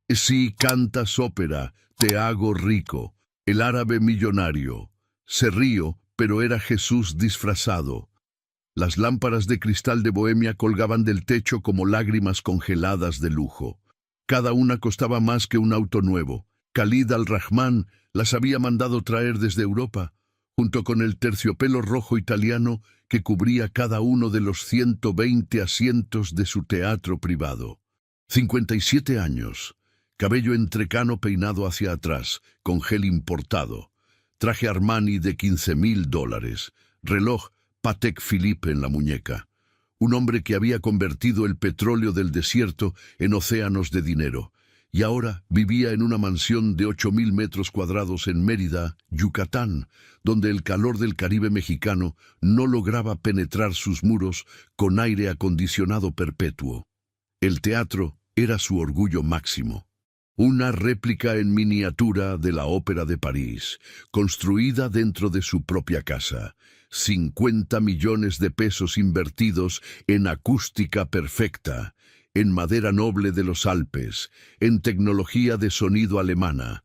Si cantas ópera, te hago rico. El árabe millonario. Se río, pero era Jesús disfrazado. Las lámparas de cristal de Bohemia colgaban del techo como lágrimas congeladas de lujo. Cada una costaba más que un auto nuevo. Khalid al-Rahman las había mandado traer desde Europa, junto con el terciopelo rojo italiano que cubría cada uno de los 120 asientos de su teatro privado. 57 años, cabello entrecano peinado hacia atrás, con gel importado, traje Armani de $15.000, reloj Patek Philippe en la muñeca. Un hombre que había convertido el petróleo del desierto en océanos de dinero, y ahora vivía en una mansión de 8.000 metros cuadrados en Mérida, Yucatán, donde el calor del Caribe mexicano no lograba penetrar sus muros con aire acondicionado perpetuo. El teatro era su orgullo máximo. Una réplica en miniatura de la Ópera de París, construida dentro de su propia casa. 50 millones de pesos invertidos en acústica perfecta, en madera noble de los Alpes, en tecnología de sonido alemana.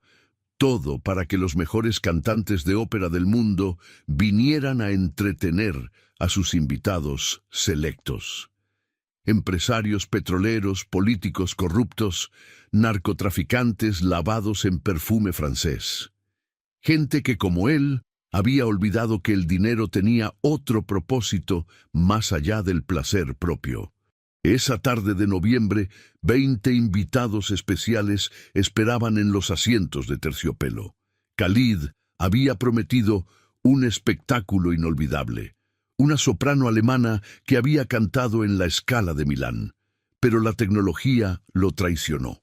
Todo para que los mejores cantantes de ópera del mundo vinieran a entretener a sus invitados selectos. Empresarios petroleros, políticos corruptos, narcotraficantes lavados en perfume francés. Gente que, como él, había olvidado que el dinero tenía otro propósito más allá del placer propio. Esa tarde de noviembre, 20 invitados especiales esperaban en los asientos de terciopelo. Khalid había prometido un espectáculo inolvidable. Una soprano alemana que había cantado en la Scala de Milán, pero la tecnología lo traicionó.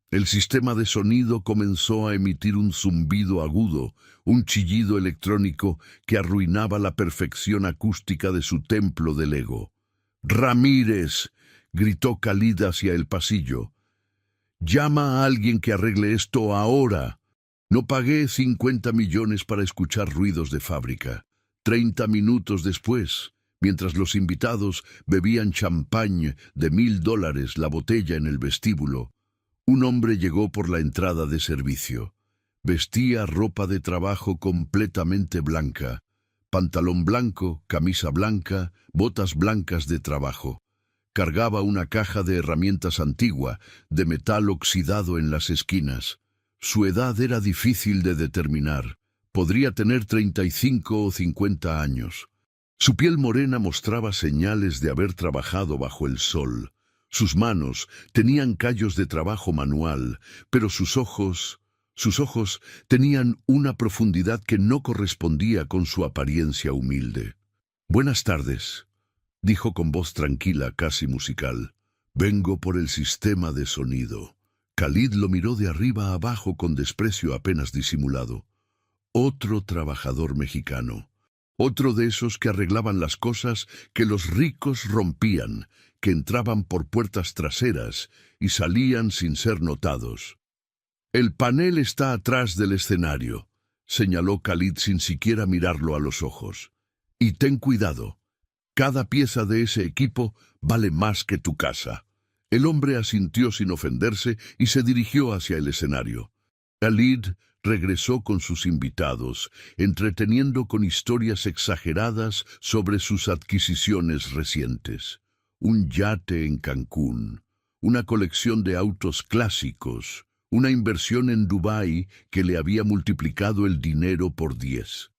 El sistema de sonido comenzó a emitir un zumbido agudo, un chillido electrónico que arruinaba la perfección acústica de su templo del ego. «Ramírez», gritó Khalid hacia el pasillo. «Llama a alguien que arregle esto ahora. No pagué 50 millones para escuchar ruidos de fábrica». 30 minutos después, mientras los invitados bebían champán de $1.000 la botella en el vestíbulo, un hombre llegó por la entrada de servicio. Vestía ropa de trabajo completamente blanca, pantalón blanco, camisa blanca, botas blancas de trabajo. Cargaba una caja de herramientas antigua, de metal oxidado en las esquinas. Su edad era difícil de determinar. Podría tener 35 o 50 años. Su piel morena mostraba señales de haber trabajado bajo el sol. Sus manos tenían callos de trabajo manual, pero sus ojos tenían una profundidad que no correspondía con su apariencia humilde. «Buenas tardes», dijo con voz tranquila, casi musical. «Vengo por el sistema de sonido». Khalid lo miró de arriba a abajo con desprecio apenas disimulado. Otro trabajador mexicano. Otro de esos que arreglaban las cosas que los ricos rompían, que entraban por puertas traseras y salían sin ser notados. «El panel está atrás del escenario», señaló Khalid sin siquiera mirarlo a los ojos. «Y ten cuidado. Cada pieza de ese equipo vale más que tu casa». El hombre asintió sin ofenderse y se dirigió hacia el escenario. Khalid regresó con sus invitados, entreteniendo con historias exageradas sobre sus adquisiciones recientes. Un yate en Cancún, una colección de autos clásicos, una inversión en Dubái que le había multiplicado el dinero por 10.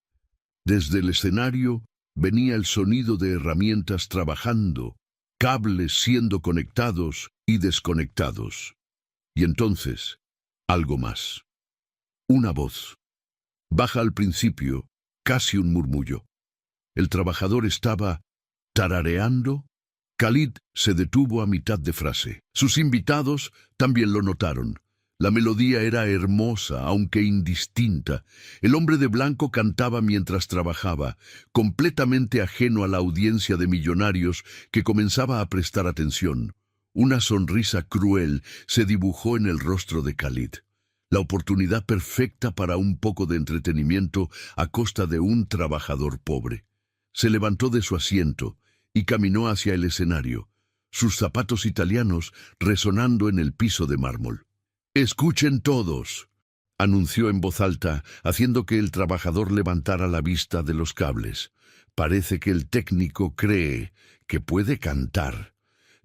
Desde el escenario venía el sonido de herramientas trabajando, cables siendo conectados y desconectados. Y entonces, algo más. Una voz. Baja al principio, casi un murmullo. El trabajador estaba tarareando. Khalid se detuvo a mitad de frase. Sus invitados también lo notaron. La melodía era hermosa, aunque indistinta. El hombre de blanco cantaba mientras trabajaba, completamente ajeno a la audiencia de millonarios que comenzaba a prestar atención. Una sonrisa cruel se dibujó en el rostro de Khalid. La oportunidad perfecta para un poco de entretenimiento a costa de un trabajador pobre. Se levantó de su asiento y caminó hacia el escenario, sus zapatos italianos resonando en el piso de mármol. Escuchen todos, anunció en voz alta, haciendo que el trabajador levantara la vista de los cables. Parece que el técnico cree que puede cantar.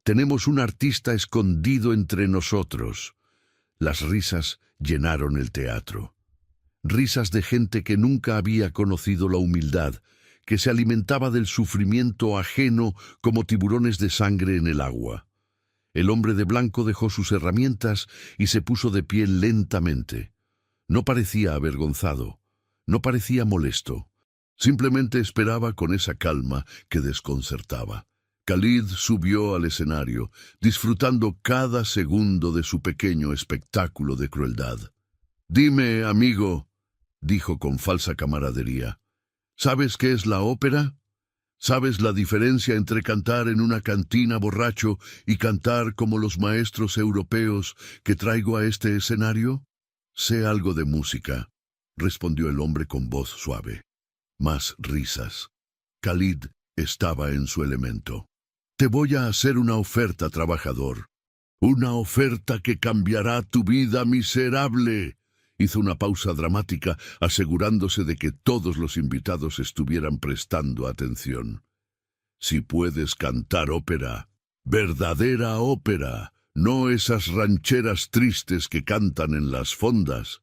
Tenemos un artista escondido entre nosotros. Las risas llenaron el teatro. Risas de gente que nunca había conocido la humildad, que se alimentaba del sufrimiento ajeno como tiburones de sangre en el agua. El hombre de blanco dejó sus herramientas y se puso de pie lentamente. No parecía avergonzado, no parecía molesto. Simplemente esperaba con esa calma que desconcertaba. Khalid subió al escenario, disfrutando cada segundo de su pequeño espectáculo de crueldad. «Dime, amigo», dijo con falsa camaradería, «¿sabes qué es la ópera? ¿Sabes la diferencia entre cantar en una cantina borracho y cantar como los maestros europeos que traigo a este escenario?» «Sé algo de música», respondió el hombre con voz suave. Más risas. Khalid estaba en su elemento. «Te voy a hacer una oferta, trabajador. Una oferta que cambiará tu vida miserable». Hizo una pausa dramática, asegurándose de que todos los invitados estuvieran prestando atención. «Si puedes cantar ópera, verdadera ópera, no esas rancheras tristes que cantan en las fondas,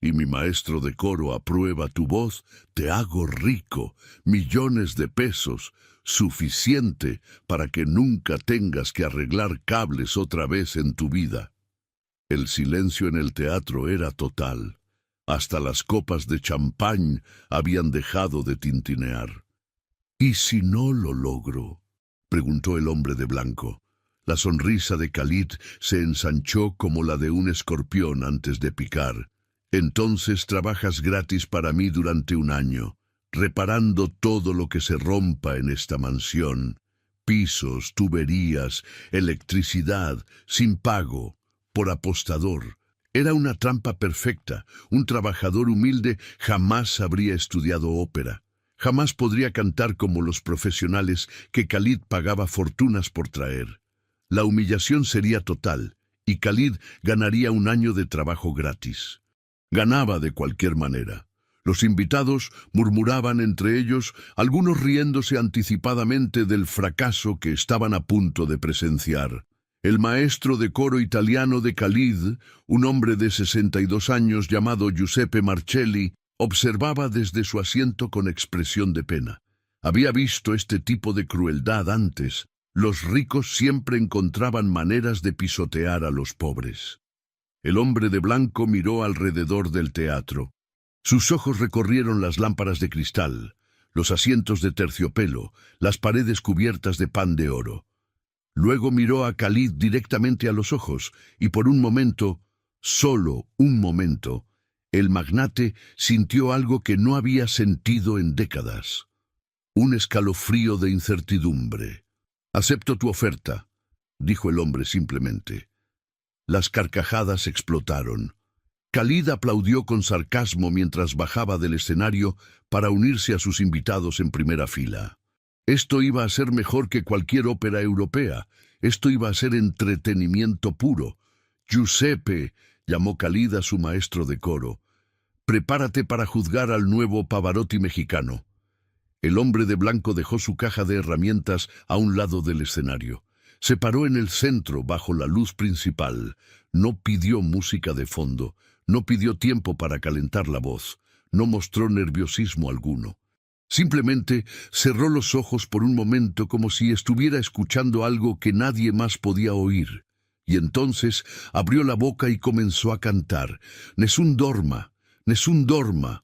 y mi maestro de coro aprueba tu voz, te hago rico, millones de pesos, suficiente para que nunca tengas que arreglar cables otra vez en tu vida». El silencio en el teatro era total. Hasta las copas de champán habían dejado de tintinear. «¿Y si no lo logro?», preguntó el hombre de blanco. La sonrisa de Khalid se ensanchó como la de un escorpión antes de picar. «Entonces trabajas gratis para mí durante un año, reparando todo lo que se rompa en esta mansión. Pisos, tuberías, electricidad, sin pago, por apostador». Era una trampa perfecta. Un trabajador humilde jamás habría estudiado ópera. Jamás podría cantar como los profesionales que Khalid pagaba fortunas por traer. La humillación sería total, y Khalid ganaría un año de trabajo gratis. Ganaba de cualquier manera. Los invitados murmuraban entre ellos, algunos riéndose anticipadamente del fracaso que estaban a punto de presenciar. El maestro de coro italiano de Khalid, un hombre de 62 años llamado Giuseppe Marcelli, observaba desde su asiento con expresión de pena. Había visto este tipo de crueldad antes. Los ricos siempre encontraban maneras de pisotear a los pobres. El hombre de blanco miró alrededor del teatro. Sus ojos recorrieron las lámparas de cristal, los asientos de terciopelo, las paredes cubiertas de pan de oro. Luego miró a Khalid directamente a los ojos y por un momento, solo un momento, el magnate sintió algo que no había sentido en décadas. Un escalofrío de incertidumbre. «Acepto tu oferta», dijo el hombre simplemente. Las carcajadas explotaron. Khalid aplaudió con sarcasmo mientras bajaba del escenario para unirse a sus invitados en primera fila. Esto iba a ser mejor que cualquier ópera europea. Esto iba a ser entretenimiento puro. «Giuseppe», llamó Khalid a su maestro de coro, «prepárate para juzgar al nuevo Pavarotti mexicano». El hombre de blanco dejó su caja de herramientas a un lado del escenario. Se paró en el centro, bajo la luz principal. No pidió música de fondo. No pidió tiempo para calentar la voz. No mostró nerviosismo alguno. Simplemente cerró los ojos por un momento como si estuviera escuchando algo que nadie más podía oír. Y entonces abrió la boca y comenzó a cantar. «Nessun dorma, nessun dorma».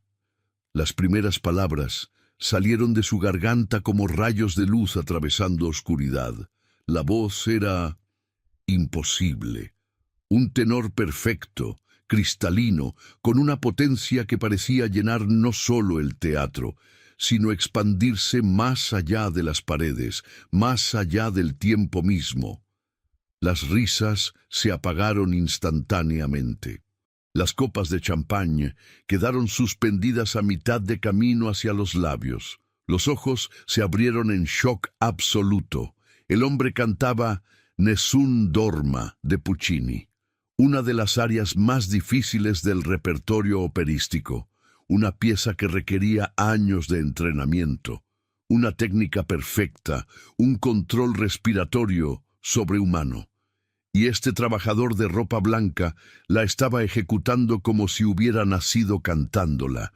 Las primeras palabras salieron de su garganta como rayos de luz atravesando oscuridad. La voz era imposible. Un tenor perfecto, cristalino, con una potencia que parecía llenar no solo el teatro, sino expandirse más allá de las paredes, más allá del tiempo mismo. Las risas se apagaron instantáneamente. Las copas de champán quedaron suspendidas a mitad de camino hacia los labios. Los ojos se abrieron en shock absoluto. El hombre cantaba «Nessun dorma» de Puccini. una de las áreas más difíciles del repertorio operístico, una pieza que requería años de entrenamiento, una técnica perfecta, un control respiratorio sobrehumano. Y este trabajador de ropa blanca la estaba ejecutando como si hubiera nacido cantándola.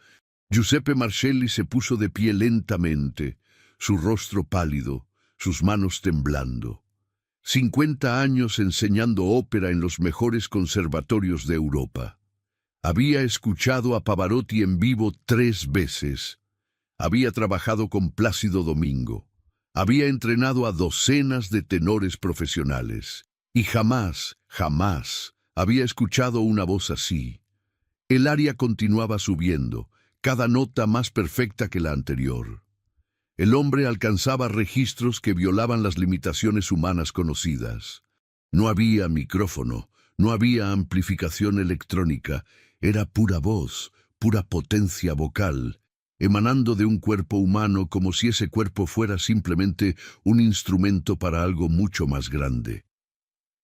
Giuseppe Marcelli se puso de pie lentamente, su rostro pálido, sus manos temblando. 50 años enseñando ópera en los mejores conservatorios de Europa. Había escuchado a Pavarotti en vivo 3 veces. Había trabajado con Plácido Domingo. Había entrenado a docenas de tenores profesionales. Y jamás había escuchado una voz así. El aria continuaba subiendo, cada nota más perfecta que la anterior. El hombre alcanzaba registros que violaban las limitaciones humanas conocidas. No había micrófono, no había amplificación electrónica, era pura voz, pura potencia vocal, emanando de un cuerpo humano como si ese cuerpo fuera simplemente un instrumento para algo mucho más grande.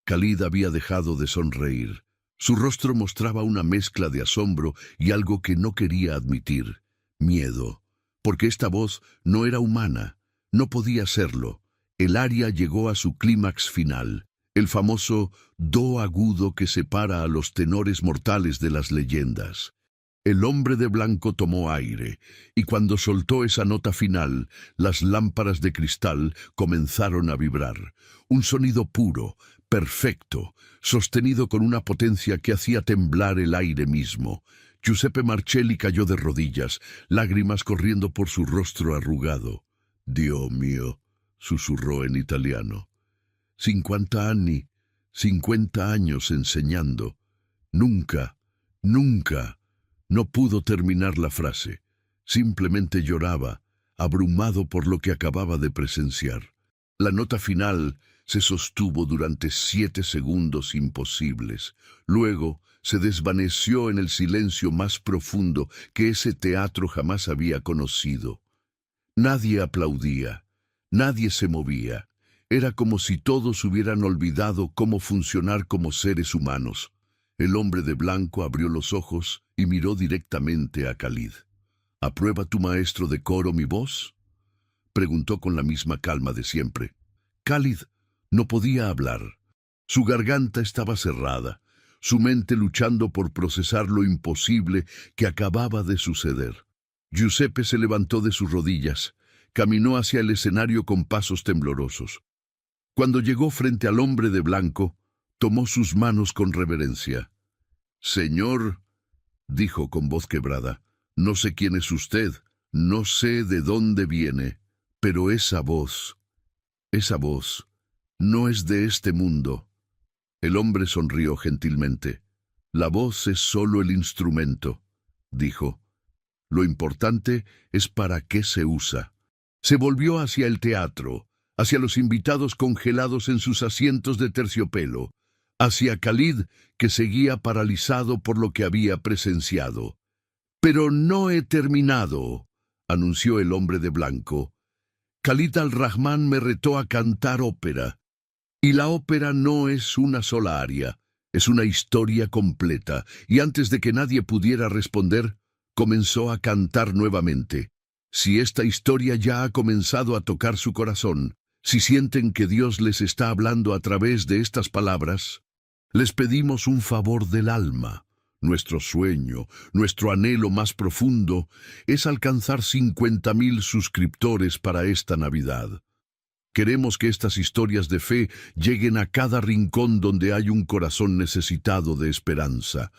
Khalid había dejado de sonreír. Su rostro mostraba una mezcla de asombro y algo que no quería admitir, miedo, porque esta voz no era humana, no podía serlo. El aria llegó a su clímax final, el famoso do agudo que separa a los tenores mortales de las leyendas. El hombre de blanco tomó aire, y cuando soltó esa nota final, las lámparas de cristal comenzaron a vibrar. Un sonido puro, perfecto, sostenido con una potencia que hacía temblar el aire mismo. Giuseppe Marcelli cayó de rodillas, lágrimas corriendo por su rostro arrugado. «Dios mío», susurró en italiano. 50 anni, 50 años enseñando. Nunca. No pudo terminar la frase. Simplemente lloraba, abrumado por lo que acababa de presenciar. La nota final se sostuvo durante 7 segundos imposibles. Luego se desvaneció en el silencio más profundo que ese teatro jamás había conocido. Nadie aplaudía, nadie se movía. Era como si todos hubieran olvidado cómo funcionar como seres humanos. El hombre de blanco abrió los ojos y miró directamente a Khalid. «¿Aprueba tu maestro de coro mi voz?», preguntó con la misma calma de siempre. Khalid no podía hablar. Su garganta estaba cerrada, su mente luchando por procesar lo imposible que acababa de suceder. Giuseppe se levantó de sus rodillas, caminó hacia el escenario con pasos temblorosos. Cuando llegó frente al hombre de blanco, tomó sus manos con reverencia. «Señor», dijo con voz quebrada, «no sé quién es usted, no sé de dónde viene, pero esa voz no es de este mundo». El hombre sonrió gentilmente. «La voz es solo el instrumento», dijo. «Lo importante es para qué se usa». Se volvió hacia el teatro, hacia los invitados congelados en sus asientos de terciopelo, hacia Khalid, que seguía paralizado por lo que había presenciado. «Pero no he terminado», anunció el hombre de blanco. «Khalid al-Rahman me retó a cantar ópera. Y la ópera no es una sola aria, es una historia completa». Y antes de que nadie pudiera responder, comenzó a cantar nuevamente. Si esta historia ya ha comenzado a tocar su corazón, si sienten que Dios les está hablando a través de estas palabras, les pedimos un favor del alma. Nuestro sueño, nuestro anhelo más profundo es alcanzar 50.000 suscriptores para esta Navidad. Queremos que estas historias de fe lleguen a cada rincón donde hay un corazón necesitado de esperanza.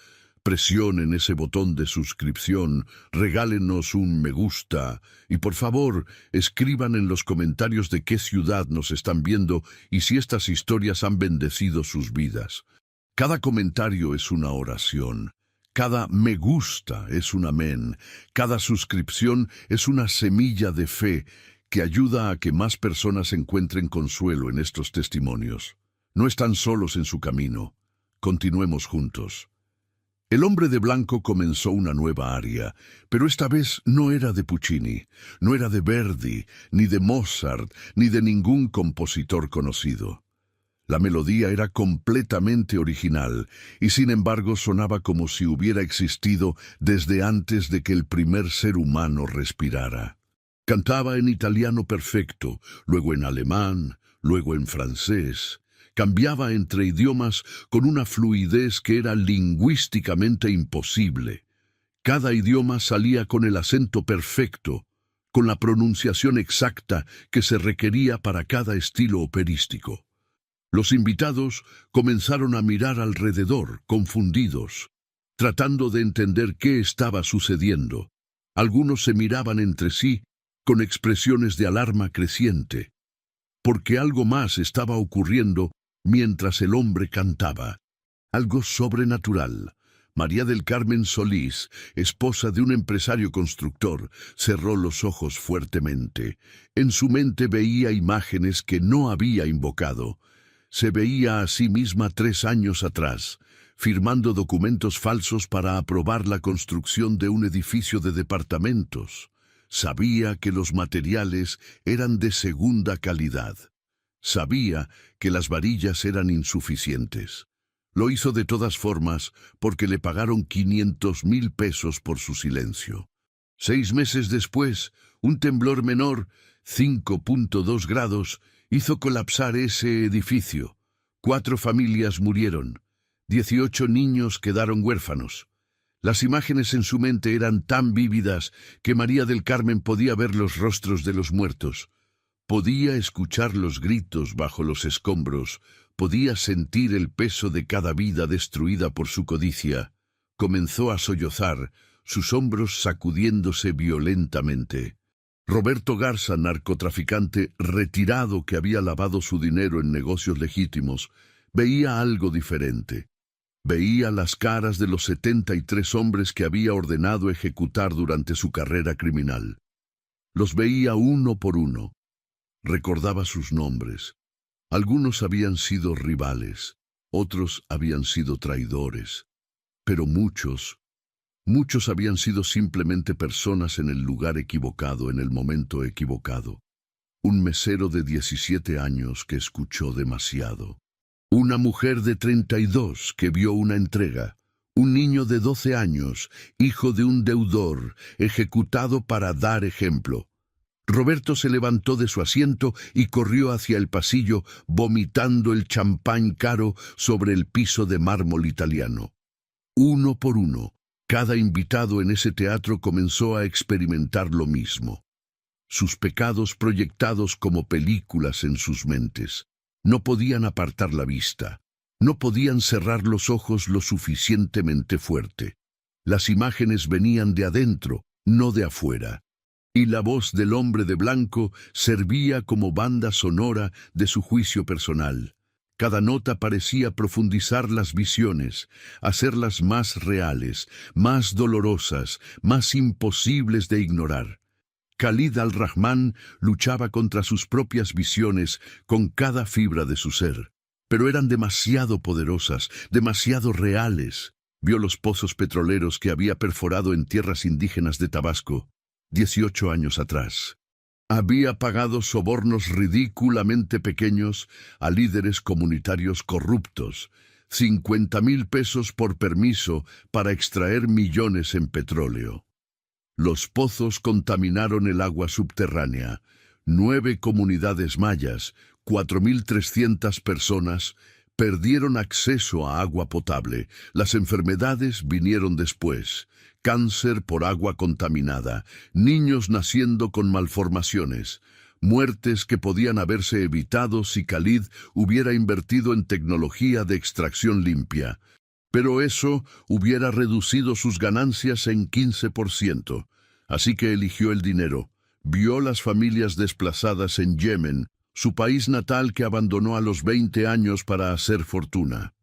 Presionen ese botón de suscripción, regálenos un me gusta y por favor escriban en los comentarios de qué ciudad nos están viendo y si estas historias han bendecido sus vidas. Cada comentario es una oración, cada me gusta es un amén, cada suscripción es una semilla de fe que ayuda a que más personas encuentren consuelo en estos testimonios. No están solos en su camino. Continuemos juntos. El hombre de blanco comenzó una nueva aria, pero esta vez no era de Puccini, no era de Verdi, ni de Mozart, ni de ningún compositor conocido. La melodía era completamente original y sin embargo sonaba como si hubiera existido desde antes de que el primer ser humano respirara. Cantaba en italiano perfecto, luego en alemán, luego en francés. Cambiaba entre idiomas con una fluidez que era lingüísticamente imposible. Cada idioma salía con el acento perfecto, con la pronunciación exacta que se requería para cada estilo operístico. Los invitados comenzaron a mirar alrededor, confundidos, tratando de entender qué estaba sucediendo. Algunos se miraban entre sí con expresiones de alarma creciente, porque algo más estaba ocurriendo mientras el hombre cantaba. Algo sobrenatural. María del Carmen Solís, esposa de un empresario constructor, cerró los ojos fuertemente. En su mente veía imágenes que no había invocado. Se veía a sí misma 3 años atrás, firmando documentos falsos para aprobar la construcción de un edificio de departamentos. Sabía que los materiales eran de segunda calidad. Sabía que las varillas eran insuficientes. Lo hizo de todas formas porque le pagaron 500,000 pesos por su silencio. 6 meses después, un temblor menor, 5.2 grados, hizo colapsar ese edificio. 4 familias murieron. 18 niños quedaron huérfanos. Las imágenes en su mente eran tan vívidas que María del Carmen podía ver los rostros de los muertos. Podía escuchar los gritos bajo los escombros, podía sentir el peso de cada vida destruida por su codicia. Comenzó a sollozar, sus hombros sacudiéndose violentamente. Roberto Garza, narcotraficante retirado que había lavado su dinero en negocios legítimos, veía algo diferente. Veía las caras de los 73 hombres que había ordenado ejecutar durante su carrera criminal. Los veía uno por uno. Recordaba sus nombres. Algunos habían sido rivales, otros habían sido traidores, pero muchos habían sido simplemente personas en el lugar equivocado, en el momento equivocado. Un mesero de 17 años que escuchó demasiado. Una mujer de 32 que vio una entrega. Un niño de 12 años, hijo de un deudor, ejecutado para dar ejemplo. Roberto se levantó de su asiento y corrió hacia el pasillo, vomitando el champán caro sobre el piso de mármol italiano. Uno por uno, cada invitado en ese teatro comenzó a experimentar lo mismo. Sus pecados proyectados como películas en sus mentes. No podían apartar la vista. No podían cerrar los ojos lo suficientemente fuerte. Las imágenes venían de adentro, no de afuera. Y la voz del hombre de blanco servía como banda sonora de su juicio personal. Cada nota parecía profundizar las visiones, hacerlas más reales, más dolorosas, más imposibles de ignorar. Khalid al-Rahman luchaba contra sus propias visiones con cada fibra de su ser, pero eran demasiado poderosas, demasiado reales. Vio los pozos petroleros que había perforado en tierras indígenas de Tabasco 18 años atrás. Había pagado sobornos ridículamente pequeños a líderes comunitarios corruptos, 50,000 pesos por permiso para extraer millones en petróleo. Los pozos contaminaron el agua subterránea. 9 comunidades mayas, 4.300 personas, perdieron acceso a agua potable. Las enfermedades vinieron después. Cáncer por agua contaminada, niños naciendo con malformaciones, muertes que podían haberse evitado si Khalid hubiera invertido en tecnología de extracción limpia. Pero eso hubiera reducido sus ganancias en 15%. Así que eligió el dinero. Vio las familias desplazadas en Yemen, su país natal que abandonó a los 20 años para hacer fortuna.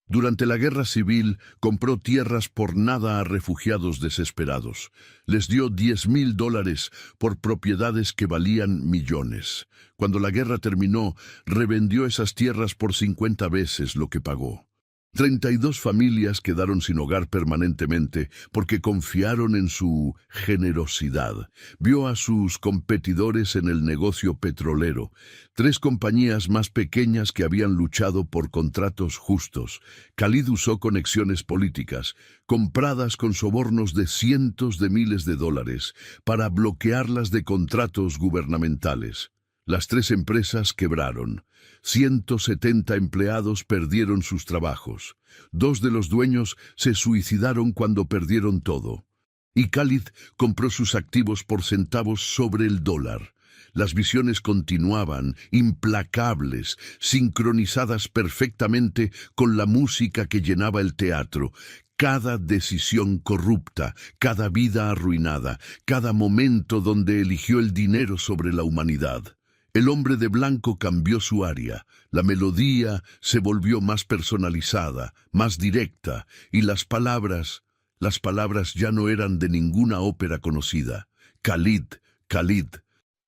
Durante la guerra civil, compró tierras por nada a refugiados desesperados. Les dio $10,000 por propiedades que valían millones. Cuando la guerra terminó, revendió esas tierras por 50 veces lo que pagó. 32 familias quedaron sin hogar permanentemente porque confiaron en su generosidad. Vio a sus competidores en el negocio petrolero, 3 compañías más pequeñas que habían luchado por contratos justos. Khalid usó conexiones políticas, compradas con sobornos de cientos de miles de dólares, para bloquearlas de contratos gubernamentales. Las 3 empresas quebraron. 170 empleados perdieron sus trabajos. 2 de los dueños se suicidaron cuando perdieron todo. Y Khalid compró sus activos por centavos sobre el dólar. Las visiones continuaban, implacables, sincronizadas perfectamente con la música que llenaba el teatro. Cada decisión corrupta, cada vida arruinada, cada momento donde eligió el dinero sobre la humanidad. El hombre de blanco cambió su área, la melodía se volvió más personalizada, más directa, y las palabras ya no eran de ninguna ópera conocida. Khalid, Khalid,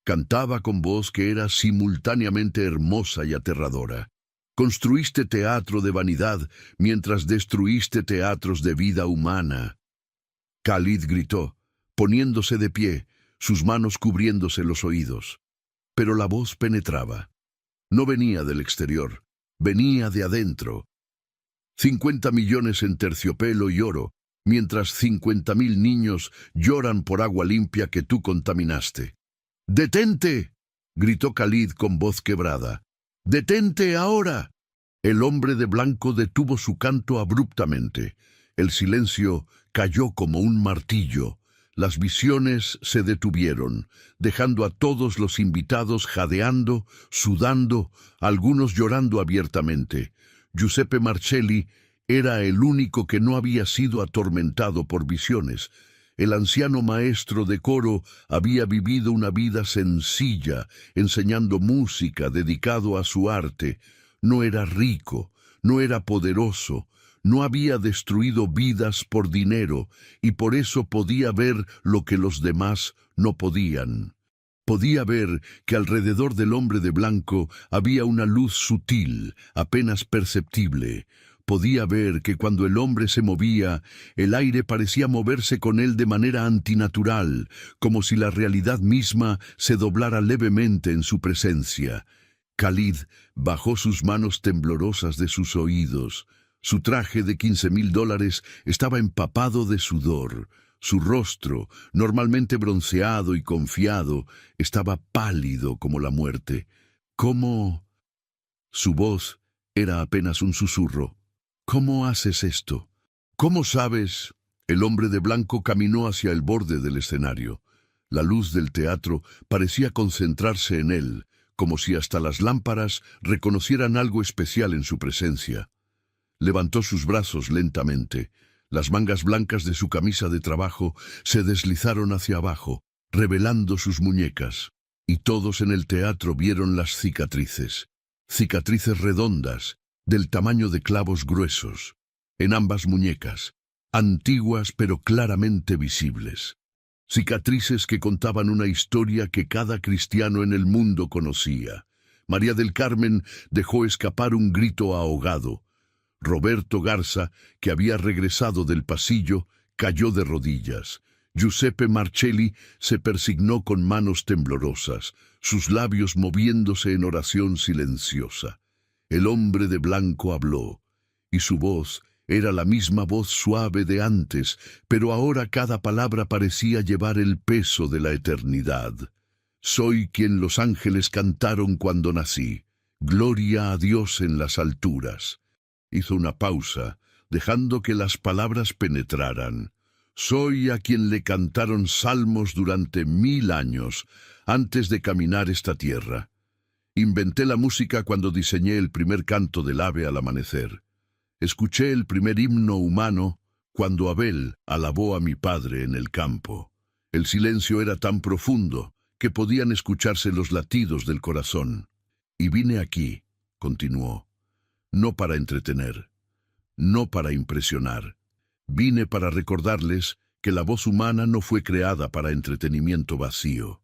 cantaba con voz que era simultáneamente hermosa y aterradora. Construiste teatro de vanidad mientras destruiste teatros de vida humana. Khalid gritó, poniéndose de pie, sus manos cubriéndose los oídos. Pero la voz penetraba. No venía del exterior, venía de adentro. 50 millones en terciopelo y oro, mientras 50.000 niños lloran por agua limpia que tú contaminaste. ¡Detente!, gritó Khalid con voz quebrada. ¡Detente ahora! El hombre de blanco detuvo su canto abruptamente. El silencio cayó como un martillo. Las visiones se detuvieron, dejando a todos los invitados jadeando, sudando, algunos llorando abiertamente. Giuseppe Marcelli era el único que no había sido atormentado por visiones. El anciano maestro de coro había vivido una vida sencilla, enseñando música, dedicado a su arte. No era rico, no era poderoso, no había destruido vidas por dinero y por eso podía ver lo que los demás no podían. Podía ver que alrededor del hombre de blanco había una luz sutil, apenas perceptible. Podía ver que cuando el hombre se movía, el aire parecía moverse con él de manera antinatural, como si la realidad misma se doblara levemente en su presencia. Khalid bajó sus manos temblorosas de sus oídos. Su traje de $15.000 estaba empapado de sudor. Su rostro, normalmente bronceado y confiado, estaba pálido como la muerte. ¿Cómo? Su voz era apenas un susurro. ¿Cómo haces esto? ¿Cómo sabes? El hombre de blanco caminó hacia el borde del escenario. La luz del teatro parecía concentrarse en él, como si hasta las lámparas reconocieran algo especial en su presencia. Levantó sus brazos lentamente. Las mangas blancas de su camisa de trabajo se deslizaron hacia abajo, revelando sus muñecas. Y todos en el teatro vieron las cicatrices. Cicatrices redondas, del tamaño de clavos gruesos, en ambas muñecas, antiguas pero claramente visibles. Cicatrices que contaban una historia que cada cristiano en el mundo conocía. María del Carmen dejó escapar un grito ahogado. Roberto Garza, que había regresado del pasillo, cayó de rodillas. Giuseppe Marcelli se persignó con manos temblorosas, sus labios moviéndose en oración silenciosa. El hombre de blanco habló, y su voz era la misma voz suave de antes, pero ahora cada palabra parecía llevar el peso de la eternidad. Soy quien los ángeles cantaron cuando nací. Gloria a Dios en las alturas. Hizo una pausa, dejando que las palabras penetraran. Soy a quien le cantaron salmos durante 1000 años, antes de caminar esta tierra. Inventé la música cuando diseñé el primer canto del ave al amanecer. Escuché el primer himno humano cuando Abel alabó a mi padre en el campo. El silencio era tan profundo que podían escucharse los latidos del corazón. Y vine aquí, continuó. No para entretener, no para impresionar. Vine para recordarles que la voz humana no fue creada para entretenimiento vacío.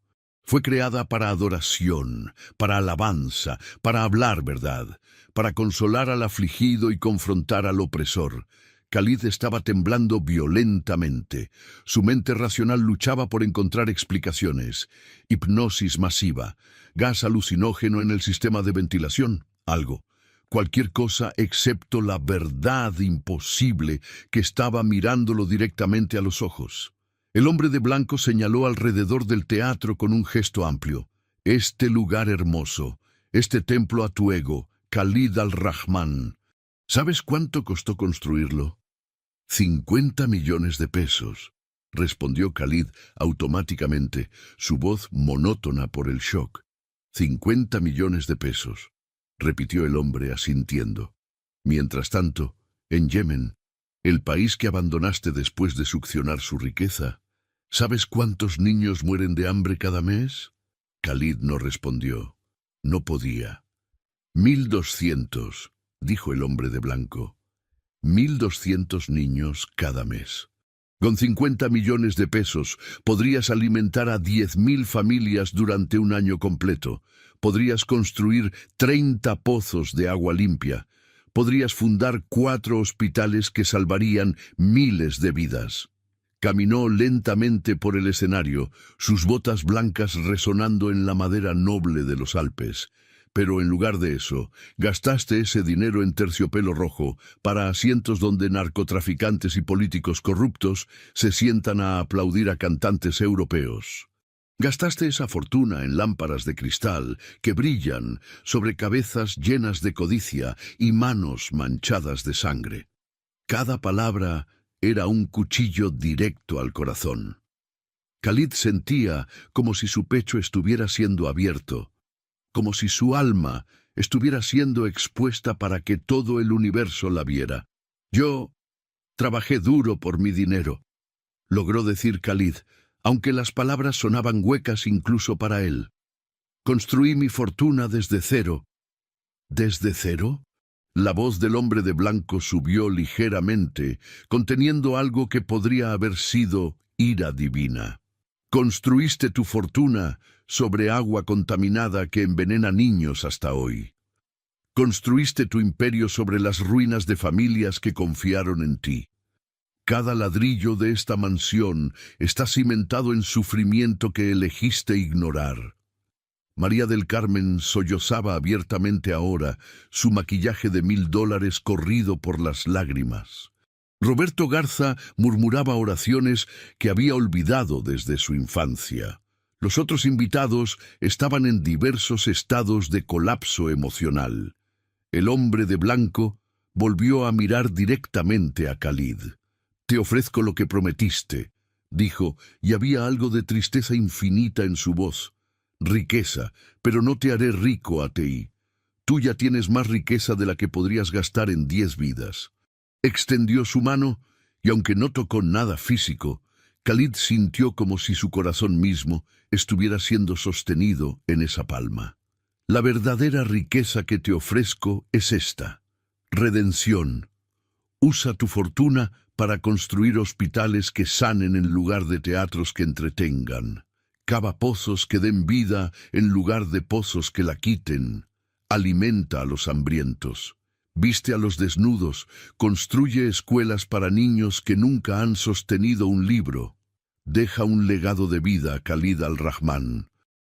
Fue creada para adoración, para alabanza, para hablar verdad, para consolar al afligido y confrontar al opresor. Khalid estaba temblando violentamente. Su mente racional luchaba por encontrar explicaciones. Hipnosis masiva, gas alucinógeno en el sistema de ventilación, algo. Cualquier cosa excepto la verdad imposible que estaba mirándolo directamente a los ojos. El hombre de blanco señaló alrededor del teatro con un gesto amplio. Este lugar hermoso, este templo a tu ego, Khalid al-Rahman. ¿Sabes cuánto costó construirlo? 50 millones de pesos, respondió Khalid automáticamente, su voz monótona por el shock. 50 millones de pesos, repitió el hombre asintiendo. Mientras tanto, en Yemen, el país que abandonaste después de succionar su riqueza, ¿sabes cuántos niños mueren de hambre cada mes? Khalid no respondió. No podía. 1.200, dijo el hombre de blanco. 1.200 niños cada mes. Con 50 millones de pesos podrías alimentar a 10.000 familias durante un año completo. Podrías construir 30 pozos de agua limpia. Podrías fundar 4 hospitales que salvarían miles de vidas. Caminó lentamente por el escenario, sus botas blancas resonando en la madera noble de los Alpes. Pero en lugar de eso, gastaste ese dinero en terciopelo rojo para asientos donde narcotraficantes y políticos corruptos se sientan a aplaudir a cantantes europeos. Gastaste esa fortuna en lámparas de cristal que brillan sobre cabezas llenas de codicia y manos manchadas de sangre. Cada palabra era un cuchillo directo al corazón. Khalid sentía como si su pecho estuviera siendo abierto, como si su alma estuviera siendo expuesta para que todo el universo la viera. Yo trabajé duro por mi dinero, logró decir Khalid, aunque las palabras sonaban huecas incluso para él. Construí mi fortuna desde cero. ¿Desde cero? La voz del hombre de blanco subió ligeramente, conteniendo algo que podría haber sido ira divina. Construiste tu fortuna sobre agua contaminada que envenena niños hasta hoy. Construiste tu imperio sobre las ruinas de familias que confiaron en ti. Cada ladrillo de esta mansión está cimentado en sufrimiento que elegiste ignorar. María del Carmen sollozaba abiertamente ahora, su maquillaje de $1.000 corrido por las lágrimas. Roberto Garza murmuraba oraciones que había olvidado desde su infancia. Los otros invitados estaban en diversos estados de colapso emocional. El hombre de blanco volvió a mirar directamente a Khalid. «Te ofrezco lo que prometiste», dijo, y había algo de tristeza infinita en su voz. «Riqueza, pero no te haré rico a ti. Tú ya tienes más riqueza de la que podrías gastar en 10 vidas». Extendió su mano, y aunque no tocó nada físico, Khalid sintió como si su corazón mismo estuviera siendo sostenido en esa palma. «La verdadera riqueza que te ofrezco es esta. Redención. Usa tu fortuna para construir hospitales que sanen en lugar de teatros que entretengan. Cava pozos que den vida en lugar de pozos que la quiten. Alimenta a los hambrientos. Viste a los desnudos. Construye escuelas para niños que nunca han sostenido un libro. Deja un legado de vida, Khalid al-Rahman,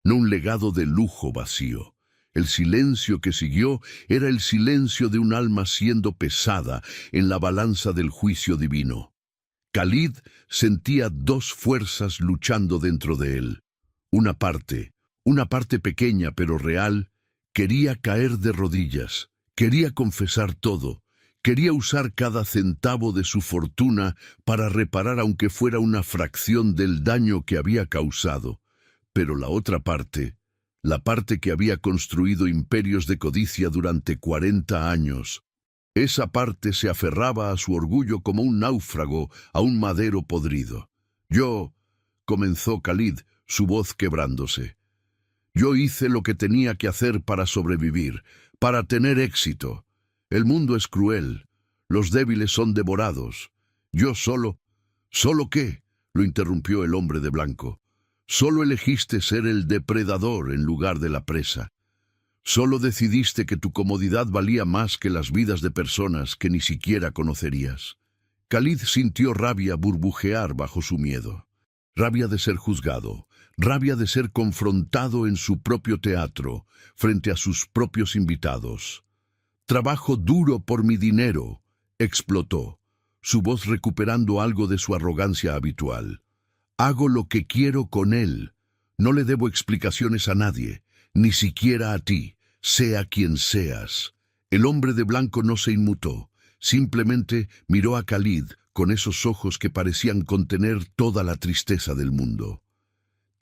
no un legado de lujo vacío. El silencio que siguió era el silencio de un alma siendo pesada en la balanza del juicio divino. Khalid sentía 2 fuerzas luchando dentro de él. Una parte pequeña pero real, quería caer de rodillas, quería confesar todo, quería usar cada centavo de su fortuna para reparar aunque fuera una fracción del daño que había causado. Pero la otra parte, la parte que había construido imperios de codicia durante 40 años, esa parte se aferraba a su orgullo como un náufrago a un madero podrido. «Yo», comenzó Khalid, su voz quebrándose. «Yo hice lo que tenía que hacer para sobrevivir, para tener éxito. El mundo es cruel, los débiles son devorados. Yo solo». «¿Solo qué?», lo interrumpió el hombre de blanco. Solo elegiste ser el depredador en lugar de la presa. Solo decidiste que tu comodidad valía más que las vidas de personas que ni siquiera conocerías. Khalid sintió rabia burbujear bajo su miedo. Rabia de ser juzgado, rabia de ser confrontado en su propio teatro, frente a sus propios invitados. «Trabajo duro por mi dinero», explotó, su voz recuperando algo de su arrogancia habitual. «Hago lo que quiero con él. No le debo explicaciones a nadie, ni siquiera a ti, sea quien seas». El hombre de blanco no se inmutó, simplemente miró a Khalid con esos ojos que parecían contener toda la tristeza del mundo.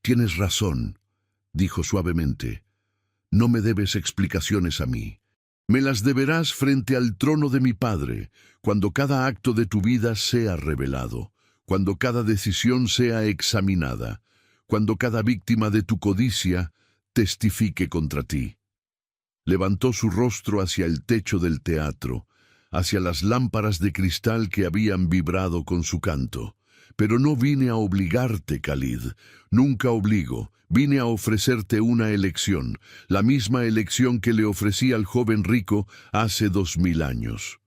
«Tienes razón», dijo suavemente. «No me debes explicaciones a mí. Me las deberás frente al trono de mi Padre, cuando cada acto de tu vida sea revelado, cuando cada decisión sea examinada, cuando cada víctima de tu codicia testifique contra ti». Levantó su rostro hacia el techo del teatro, hacia las lámparas de cristal que habían vibrado con su canto. «Pero no vine a obligarte, Khalid. Nunca obligo. Vine a ofrecerte una elección, la misma elección que le ofrecí al joven rico hace 2000 años.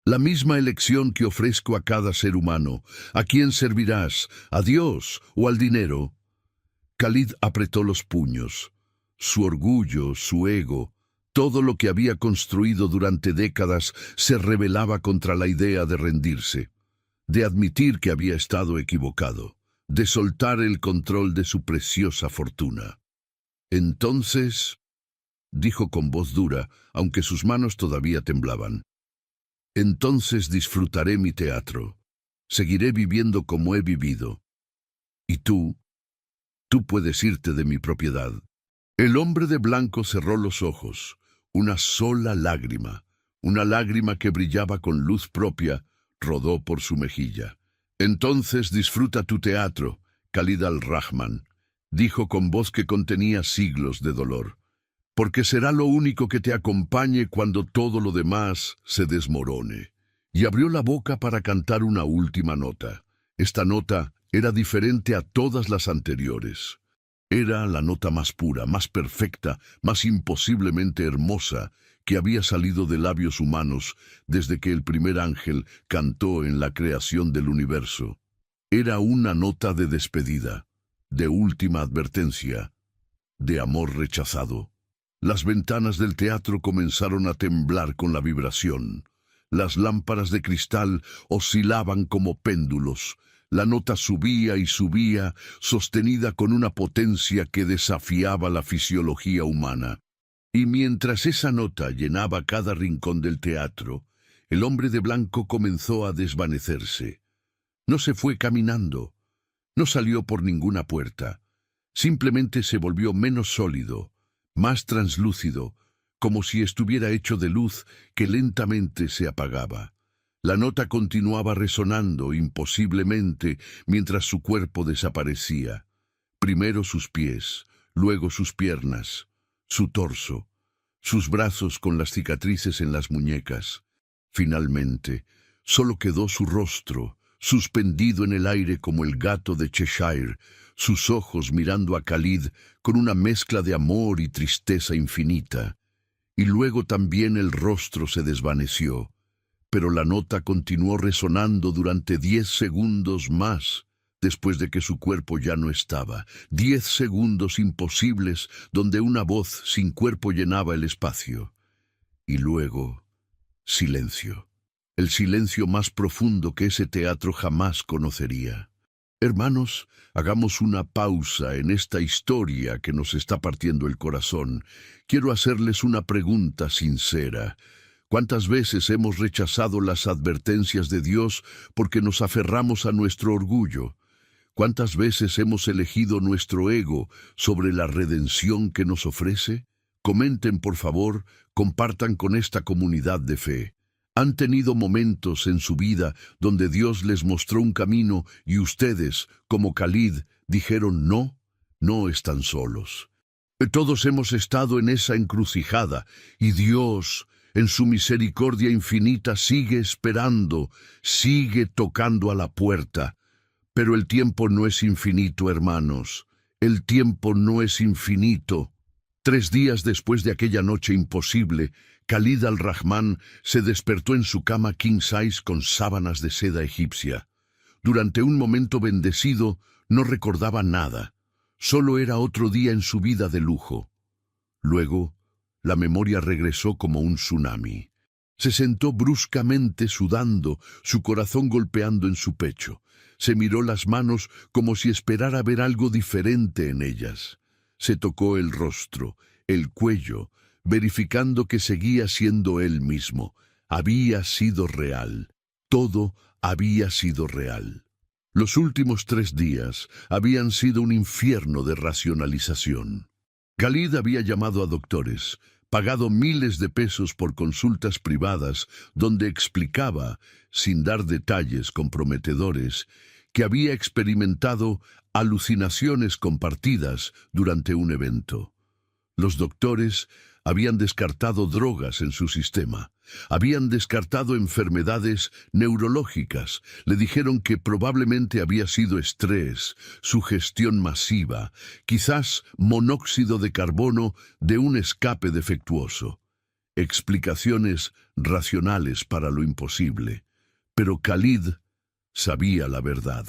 La misma elección que ofrezco a cada ser humano. ¿A quién servirás? ¿A Dios o al dinero?» Khalid apretó los puños. Su orgullo, su ego, todo lo que había construido durante décadas se rebelaba contra la idea de rendirse, de admitir que había estado equivocado, de soltar el control de su preciosa fortuna. «Entonces», dijo con voz dura, aunque sus manos todavía temblaban, «entonces disfrutaré mi teatro, seguiré viviendo como he vivido. Y tú puedes irte de mi propiedad». El hombre de blanco cerró los ojos. Una sola lágrima, una lágrima que brillaba con luz propia, rodó por su mejilla. «Entonces disfruta tu teatro, Khalid al-Rahman», dijo con voz que contenía siglos de dolor, «porque será lo único que te acompañe cuando todo lo demás se desmorone». Y abrió la boca para cantar una última nota. Esta nota era diferente a todas las anteriores. Era la nota más pura, más perfecta, más imposiblemente hermosa que había salido de labios humanos desde que el primer ángel cantó en la creación del universo. Era una nota de despedida, de última advertencia, de amor rechazado. Las ventanas del teatro comenzaron a temblar con la vibración. Las lámparas de cristal oscilaban como péndulos. La nota subía y subía, sostenida con una potencia que desafiaba la fisiología humana. Y mientras esa nota llenaba cada rincón del teatro, el hombre de blanco comenzó a desvanecerse. No se fue caminando, no salió por ninguna puerta. Simplemente se volvió menos sólido, más translúcido, como si estuviera hecho de luz que lentamente se apagaba. La nota continuaba resonando imposiblemente mientras su cuerpo desaparecía. Primero sus pies, luego sus piernas, su torso, sus brazos con las cicatrices en las muñecas. Finalmente, solo quedó su rostro, suspendido en el aire como el gato de Cheshire, sus ojos mirando a Khalid con una mezcla de amor y tristeza infinita. Y luego también el rostro se desvaneció. Pero la nota continuó resonando durante 10 segundos más, después de que su cuerpo ya no estaba. 10 segundos imposibles donde una voz sin cuerpo llenaba el espacio. Y luego, silencio. El silencio más profundo que ese teatro jamás conocería. Hermanos, hagamos una pausa en esta historia que nos está partiendo el corazón. Quiero hacerles una pregunta sincera. ¿Cuántas veces hemos rechazado las advertencias de Dios porque nos aferramos a nuestro orgullo? ¿Cuántas veces hemos elegido nuestro ego sobre la redención que nos ofrece? Comenten, por favor, compartan con esta comunidad de fe. ¿Han tenido momentos en su vida donde Dios les mostró un camino y ustedes, como Khalid, dijeron no? No están solos. Todos hemos estado en esa encrucijada y Dios, en su misericordia infinita, sigue esperando, sigue tocando a la puerta. Pero el tiempo no es infinito, hermanos. El tiempo no es infinito. 3 días después de aquella noche imposible, Khalid al-Rahman se despertó en su cama king size con sábanas de seda egipcia. Durante un momento bendecido, no recordaba nada. Solo era otro día en su vida de lujo. Luego, la memoria regresó como un tsunami. Se sentó bruscamente sudando, su corazón golpeando en su pecho. Se miró las manos como si esperara ver algo diferente en ellas. Se tocó el rostro, el cuello, verificando que seguía siendo él mismo. Había sido real. Todo había sido real. Los últimos 3 días habían sido un infierno de racionalización. Khalid había llamado a doctores, pagado miles de pesos por consultas privadas donde explicaba, sin dar detalles comprometedores, que había experimentado alucinaciones compartidas durante un evento. Los doctores habían descartado drogas en su sistema, habían descartado enfermedades neurológicas, le dijeron que probablemente había sido estrés, sugestión masiva, quizás monóxido de carbono de un escape defectuoso. Explicaciones racionales para lo imposible. Pero Khalid sabía la verdad.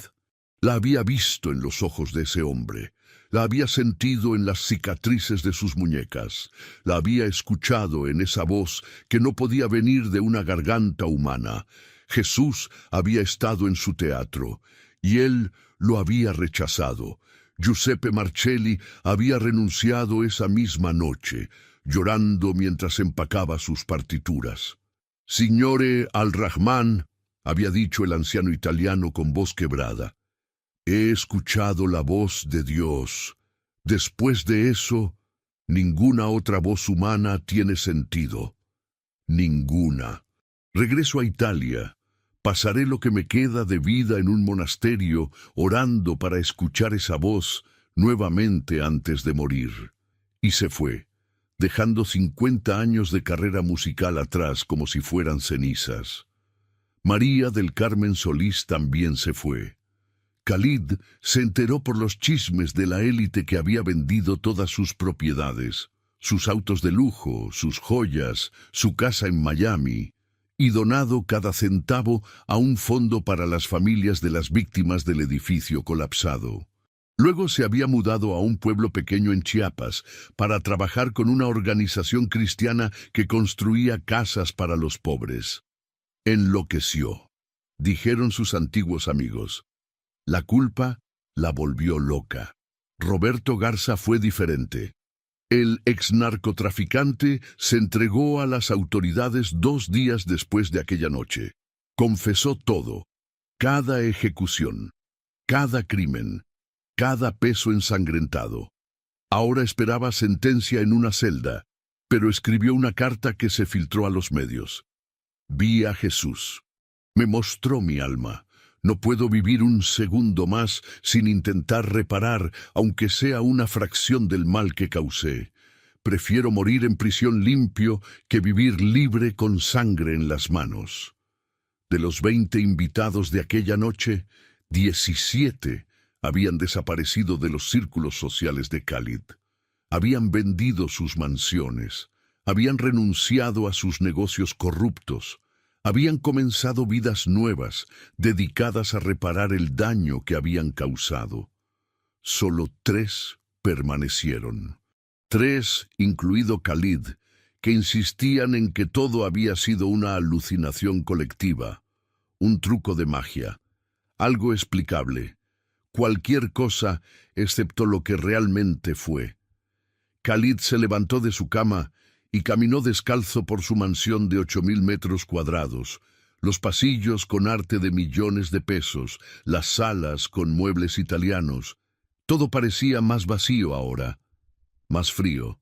La había visto en los ojos de ese hombre. La había sentido en las cicatrices de sus muñecas. La había escuchado en esa voz que no podía venir de una garganta humana. Jesús había estado en su teatro, y él lo había rechazado. Giuseppe Marcelli había renunciado esa misma noche, llorando mientras empacaba sus partituras. «Signore al-Rahman», había dicho el anciano italiano con voz quebrada, «he escuchado la voz de Dios. Después de eso, ninguna otra voz humana tiene sentido. Ninguna. Regreso a Italia. Pasaré lo que me queda de vida en un monasterio, orando para escuchar esa voz nuevamente antes de morir». Y se fue, dejando 50 años de carrera musical atrás como si fueran cenizas. María del Carmen Solís también se fue. Khalid se enteró por los chismes de la élite que había vendido todas sus propiedades, sus autos de lujo, sus joyas, su casa en Miami, y donado cada centavo a un fondo para las familias de las víctimas del edificio colapsado. Luego se había mudado a un pueblo pequeño en Chiapas para trabajar con una organización cristiana que construía casas para los pobres. Enloqueció, dijeron sus antiguos amigos. La culpa la volvió loca. Roberto Garza fue diferente. El exnarcotraficante se entregó a las autoridades 2 días después de aquella noche. Confesó todo, cada ejecución, cada crimen, cada peso ensangrentado. Ahora esperaba sentencia en una celda, pero escribió una carta que se filtró a los medios. Vi a Jesús. Me mostró mi alma. No puedo vivir un segundo más sin intentar reparar, aunque sea una fracción del mal que causé. Prefiero morir en prisión limpio que vivir libre con sangre en las manos. De los 20 invitados de aquella noche, 17 habían desaparecido de los círculos sociales de Khalid. Habían vendido sus mansiones, habían renunciado a sus negocios corruptos, habían comenzado vidas nuevas, dedicadas a reparar el daño que habían causado. Solo 3 permanecieron. 3, incluido Khalid, que insistían en que todo había sido una alucinación colectiva, un truco de magia, algo explicable, cualquier cosa excepto lo que realmente fue. Khalid se levantó de su cama y caminó descalzo por su mansión de 8.000 metros cuadrados, los pasillos con arte de millones de pesos, las salas con muebles italianos. Todo parecía más vacío ahora, más frío.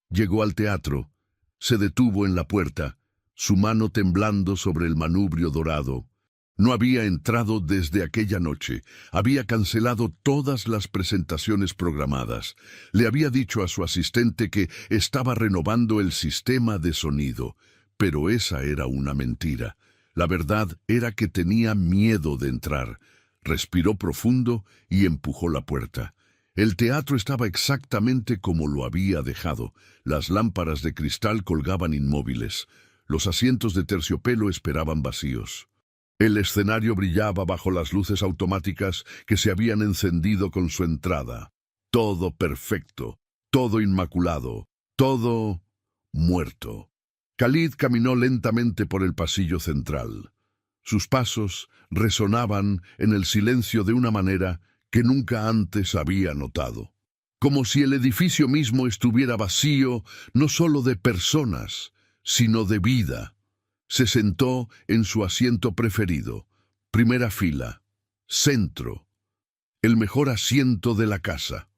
Llegó al teatro, se detuvo en la puerta, su mano temblando sobre el manubrio dorado. No había entrado desde aquella noche, había cancelado todas las presentaciones programadas. Le había dicho a su asistente que estaba renovando el sistema de sonido, pero esa era una mentira. La verdad era que tenía miedo de entrar. Respiró profundo y empujó la puerta. El teatro estaba exactamente como lo había dejado. Las lámparas de cristal colgaban inmóviles. Los asientos de terciopelo esperaban vacíos. El escenario brillaba bajo las luces automáticas que se habían encendido con su entrada. Todo perfecto, todo inmaculado, todo muerto. Khalid caminó lentamente por el pasillo central. Sus pasos resonaban en el silencio de una manera que nunca antes había notado. Como si el edificio mismo estuviera vacío, no solo de personas, sino de vida. Se sentó en su asiento preferido, primera fila, centro, el mejor asiento de la casa.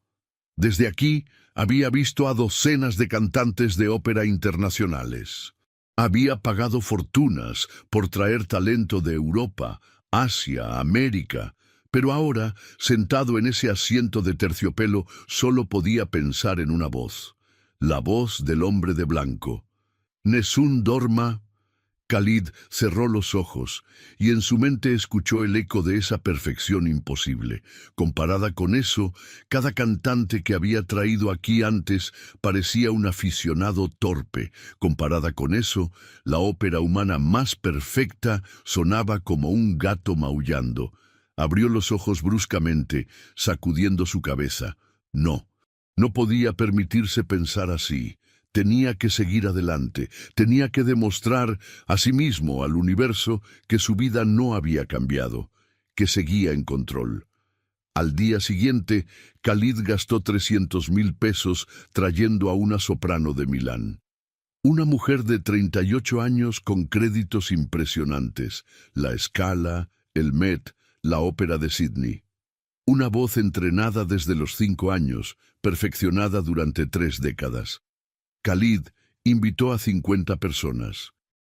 Desde aquí había visto a docenas de cantantes de ópera internacionales. Había pagado fortunas por traer talento de Europa, Asia, América, pero ahora, sentado en ese asiento de terciopelo, solo podía pensar en una voz, la voz del hombre de blanco. Nessun dorma. Khalid cerró los ojos y en su mente escuchó el eco de esa perfección imposible. Comparada con eso, cada cantante que había traído aquí antes parecía un aficionado torpe. Comparada con eso, la ópera humana más perfecta sonaba como un gato maullando. Abrió los ojos bruscamente, sacudiendo su cabeza. No, no podía permitirse pensar así. Tenía que seguir adelante, tenía que demostrar a sí mismo, al universo, que su vida no había cambiado, que seguía en control. Al día siguiente, Khalid gastó 300.000 pesos trayendo a una soprano de Milán. Una mujer de 38 años con créditos impresionantes, la Scala, el Met, la Ópera de Sydney. Una voz entrenada desde los 5 años, perfeccionada durante 3 décadas. Khalid invitó a 50 personas.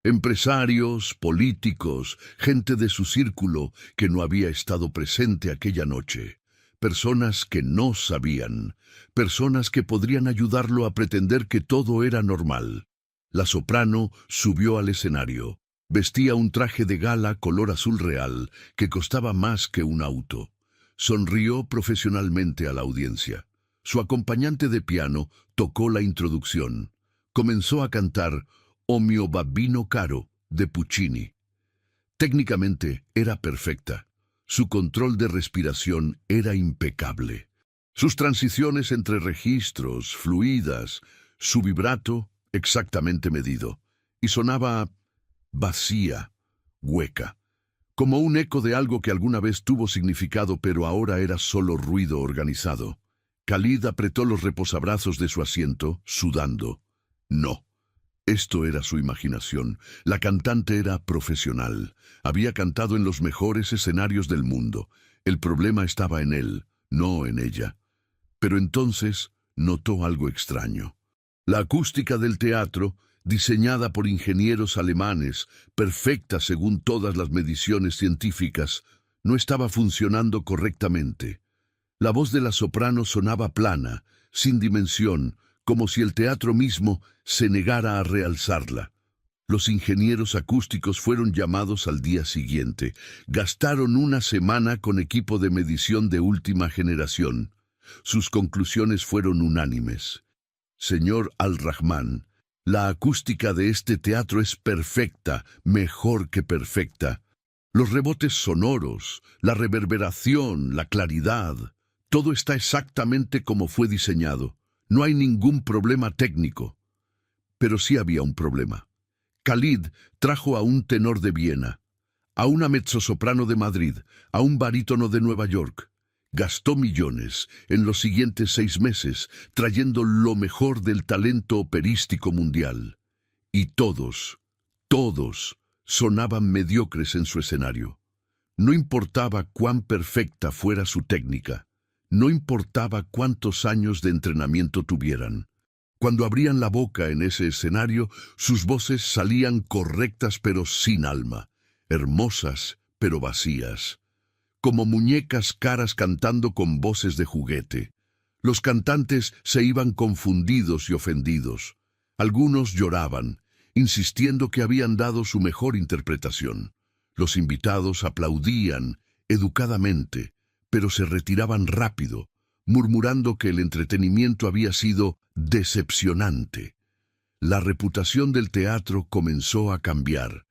Empresarios, políticos, gente de su círculo que no había estado presente aquella noche. Personas que no sabían. Personas que podrían ayudarlo a pretender que todo era normal. La soprano subió al escenario. Vestía un traje de gala color azul real que costaba más que un auto. Sonrió profesionalmente a la audiencia. Su acompañante de piano tocó la introducción. Comenzó a cantar O mio babbino caro de Puccini. Técnicamente era perfecta. Su control de respiración era impecable. Sus transiciones entre registros, fluidas, su vibrato exactamente medido. Y sonaba vacía, hueca, como un eco de algo que alguna vez tuvo significado pero ahora era solo ruido organizado. Khalid apretó los reposabrazos de su asiento, sudando. No, esto era su imaginación. La cantante era profesional. Había cantado en los mejores escenarios del mundo. El problema estaba en él, no en ella. Pero entonces notó algo extraño. La acústica del teatro, diseñada por ingenieros alemanes, perfecta según todas las mediciones científicas, no estaba funcionando correctamente. La voz de la soprano sonaba plana, sin dimensión, como si el teatro mismo se negara a realzarla. Los ingenieros acústicos fueron llamados al día siguiente. Gastaron una semana con equipo de medición de última generación. Sus conclusiones fueron unánimes. Señor Al-Rahman, la acústica de este teatro es perfecta, mejor que perfecta. Los rebotes sonoros, la reverberación, la claridad, todo está exactamente como fue diseñado. No hay ningún problema técnico. Pero sí había un problema. Khalid trajo a un tenor de Viena, a una mezzosoprano de Madrid, a un barítono de Nueva York. Gastó millones en los siguientes 6 meses, trayendo lo mejor del talento operístico mundial. Y todos sonaban mediocres en su escenario. No importaba cuán perfecta fuera su técnica. No importaba cuántos años de entrenamiento tuvieran. Cuando abrían la boca en ese escenario, sus voces salían correctas pero sin alma, hermosas pero vacías, como muñecas caras cantando con voces de juguete. Los cantantes se iban confundidos y ofendidos. Algunos lloraban, insistiendo que habían dado su mejor interpretación. Los invitados aplaudían educadamente, pero se retiraban rápido, murmurando que el entretenimiento había sido decepcionante. La reputación del teatro comenzó a cambiar.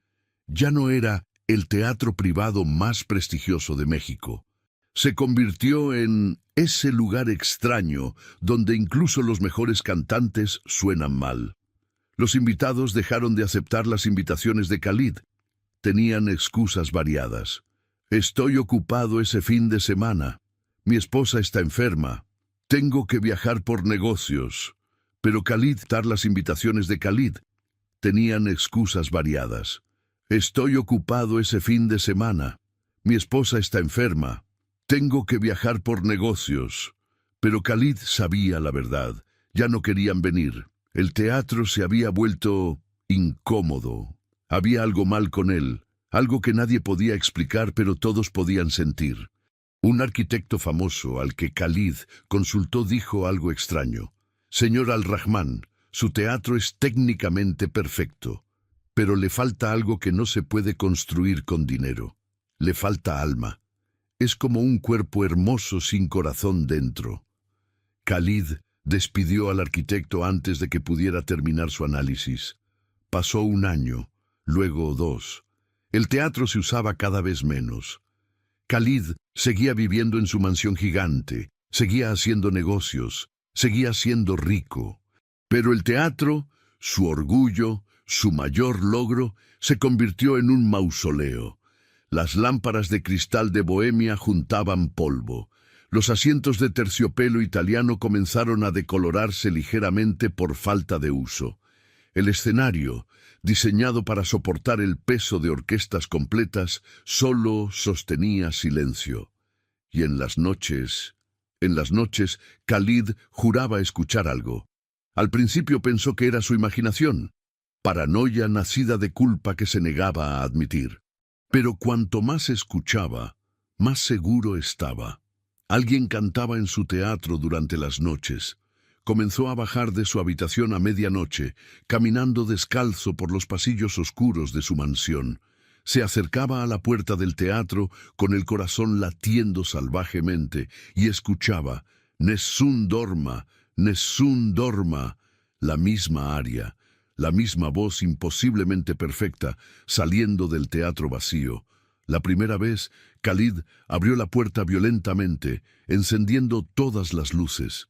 Ya no era el teatro privado más prestigioso de México. Se convirtió en ese lugar extraño donde incluso los mejores cantantes suenan mal. Los invitados dejaron de aceptar las invitaciones de Khalid. Tenían excusas variadas. Estoy ocupado ese fin de semana. Mi esposa está enferma. Tengo que viajar por negocios. Pero Khalid, dar las invitaciones de Khalid, tenían excusas variadas. Estoy ocupado ese fin de semana. Mi esposa está enferma. Tengo que viajar por negocios. Pero Khalid sabía la verdad. Ya no querían venir. El teatro se había vuelto incómodo. Había algo mal con él, algo que nadie podía explicar, pero todos podían sentir. Un arquitecto famoso al que Khalid consultó dijo algo extraño. Señor Al-Rahman, su teatro es técnicamente perfecto, pero le falta algo que no se puede construir con dinero. Le falta alma. Es como un cuerpo hermoso sin corazón dentro. Khalid despidió al arquitecto antes de que pudiera terminar su análisis. Pasó un año, luego 2. El teatro se usaba cada vez menos. Khalid seguía viviendo en su mansión gigante, seguía haciendo negocios, seguía siendo rico. Pero el teatro, su orgullo, su mayor logro, se convirtió en un mausoleo. Las lámparas de cristal de Bohemia juntaban polvo. Los asientos de terciopelo italiano comenzaron a decolorarse ligeramente por falta de uso. El escenario, diseñado para soportar el peso de orquestas completas, solo sostenía silencio. Y en las noches, Khalid juraba escuchar algo. Al principio pensó que era su imaginación, paranoia nacida de culpa que se negaba a admitir. Pero cuanto más escuchaba, más seguro estaba. Alguien cantaba en su teatro durante las noches. Comenzó a bajar de su habitación a medianoche, caminando descalzo por los pasillos oscuros de su mansión. Se acercaba a la puerta del teatro con el corazón latiendo salvajemente y escuchaba «Nessun dorma, Nessun dorma», la misma aria, la misma voz imposiblemente perfecta saliendo del teatro vacío. La primera vez, Khalid abrió la puerta violentamente, encendiendo todas las luces.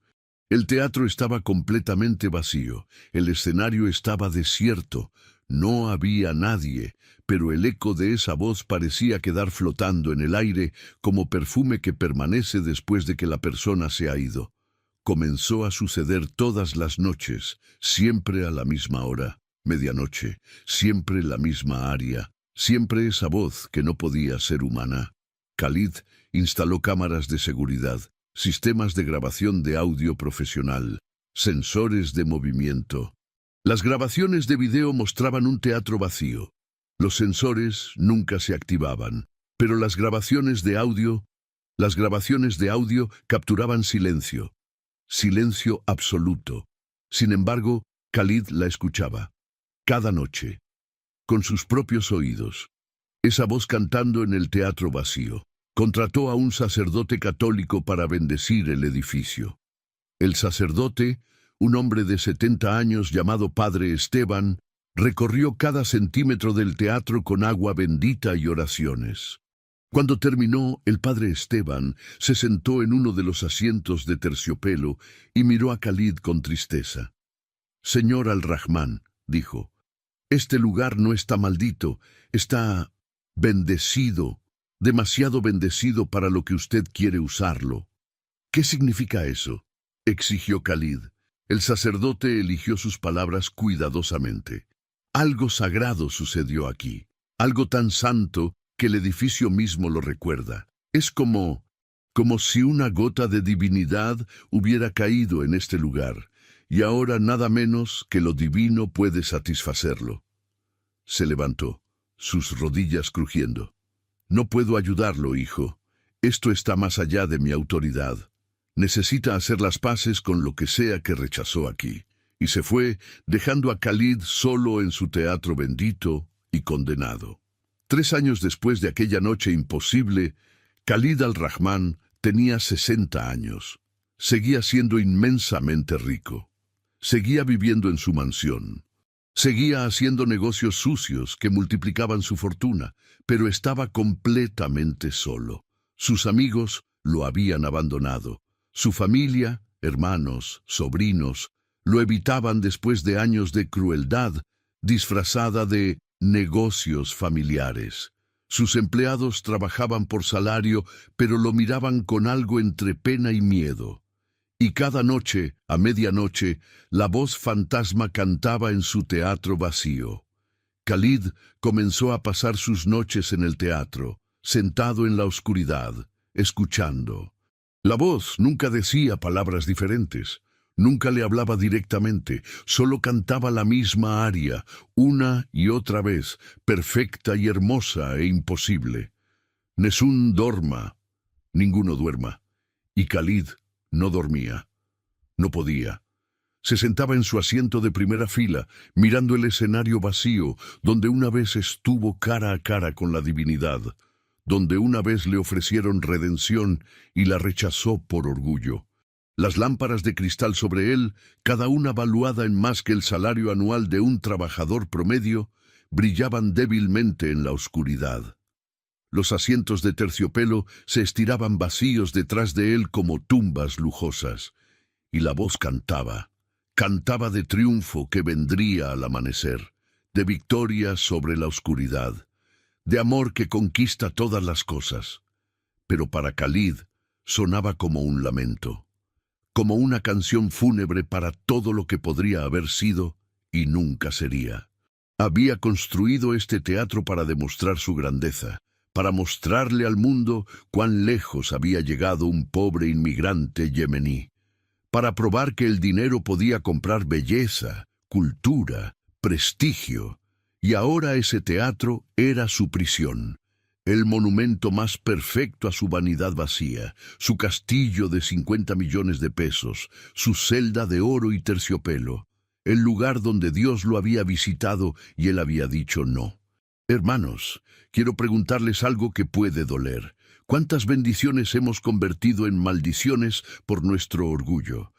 El teatro estaba completamente vacío, el escenario estaba desierto, no había nadie, pero el eco de esa voz parecía quedar flotando en el aire como perfume que permanece después de que la persona se ha ido. Comenzó a suceder todas las noches, siempre a la misma hora, medianoche, siempre la misma aria, siempre esa voz que no podía ser humana. Khalid instaló cámaras de seguridad, sistemas de grabación de audio profesional, sensores de movimiento. Las grabaciones de video mostraban un teatro vacío. Los sensores nunca se activaban, pero las grabaciones de audio capturaban silencio. Silencio absoluto. Sin embargo, Khalid la escuchaba. Cada noche. Con sus propios oídos. Esa voz cantando en el teatro vacío. Contrató a un sacerdote católico para bendecir el edificio. El sacerdote, un hombre de 70 años llamado Padre Esteban, recorrió cada centímetro del teatro con agua bendita y oraciones. Cuando terminó, el Padre Esteban se sentó en uno de los asientos de terciopelo y miró a Khalid con tristeza. «Señor Al-Rahman», dijo, «este lugar no está maldito, está bendecido, demasiado bendecido para lo que usted quiere usarlo». «¿Qué significa eso?», exigió Khalid. El sacerdote eligió sus palabras cuidadosamente. «Algo sagrado sucedió aquí, algo tan santo que el edificio mismo lo recuerda. Es como si una gota de divinidad hubiera caído en este lugar, y ahora nada menos que lo divino puede satisfacerlo». Se levantó, sus rodillas crujiendo. «No puedo ayudarlo, hijo. Esto está más allá de mi autoridad. Necesita hacer las paces con lo que sea que rechazó aquí». Y se fue, dejando a Khalid solo en su teatro bendito y condenado. 3 años después de aquella noche imposible, Khalid Al-Rahman tenía 60 años. Seguía siendo inmensamente rico. Seguía viviendo en su mansión. Seguía haciendo negocios sucios que multiplicaban su fortuna, pero estaba completamente solo. Sus amigos lo habían abandonado. Su familia, hermanos, sobrinos, lo evitaban después de años de crueldad disfrazada de negocios familiares. Sus empleados trabajaban por salario, pero lo miraban con algo entre pena y miedo. Y cada noche, a medianoche, la voz fantasma cantaba en su teatro vacío. Khalid comenzó a pasar sus noches en el teatro, sentado en la oscuridad, escuchando. La voz nunca decía palabras diferentes, nunca le hablaba directamente, solo cantaba la misma aria, una y otra vez, perfecta y hermosa e imposible. Nessun dorma, ninguno duerma, y Khalid no dormía, no podía. Se sentaba en su asiento de primera fila, mirando el escenario vacío, donde una vez estuvo cara a cara con la divinidad, donde una vez le ofrecieron redención y la rechazó por orgullo. Las lámparas de cristal sobre él, cada una valuada en más que el salario anual de un trabajador promedio, brillaban débilmente en la oscuridad. Los asientos de terciopelo se estiraban vacíos detrás de él como tumbas lujosas, y la voz cantaba. Cantaba de triunfo que vendría al amanecer, de victoria sobre la oscuridad, de amor que conquista todas las cosas. Pero para Khalid sonaba como un lamento, como una canción fúnebre para todo lo que podría haber sido y nunca sería. Había construido este teatro para demostrar su grandeza, para mostrarle al mundo cuán lejos había llegado un pobre inmigrante yemení, para probar que el dinero podía comprar belleza, cultura, prestigio, y ahora ese teatro era su prisión, el monumento más perfecto a su vanidad vacía, su castillo de 50 millones de pesos, su celda de oro y terciopelo, el lugar donde Dios lo había visitado y él había dicho no. Hermanos, quiero preguntarles algo que puede doler. ¿Cuántas bendiciones hemos convertido en maldiciones por nuestro orgullo?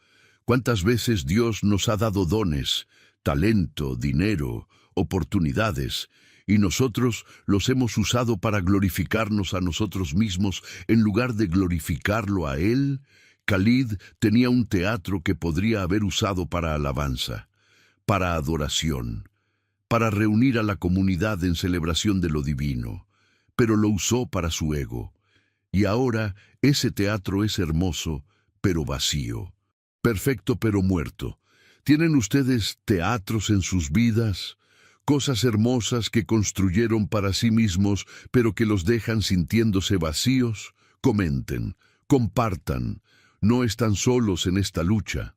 ¿Cuántas veces Dios nos ha dado dones, talento, dinero, oportunidades, y nosotros los hemos usado para glorificarnos a nosotros mismos en lugar de glorificarlo a Él? Khalid tenía un teatro que podría haber usado para alabanza, para adoración, para reunir a la comunidad en celebración de lo divino, pero lo usó para su ego. Y ahora ese teatro es hermoso, pero vacío, perfecto pero muerto. ¿Tienen ustedes teatros en sus vidas? Cosas hermosas que construyeron para sí mismos, pero que los dejan sintiéndose vacíos. Comenten, compartan, no están solos en esta lucha.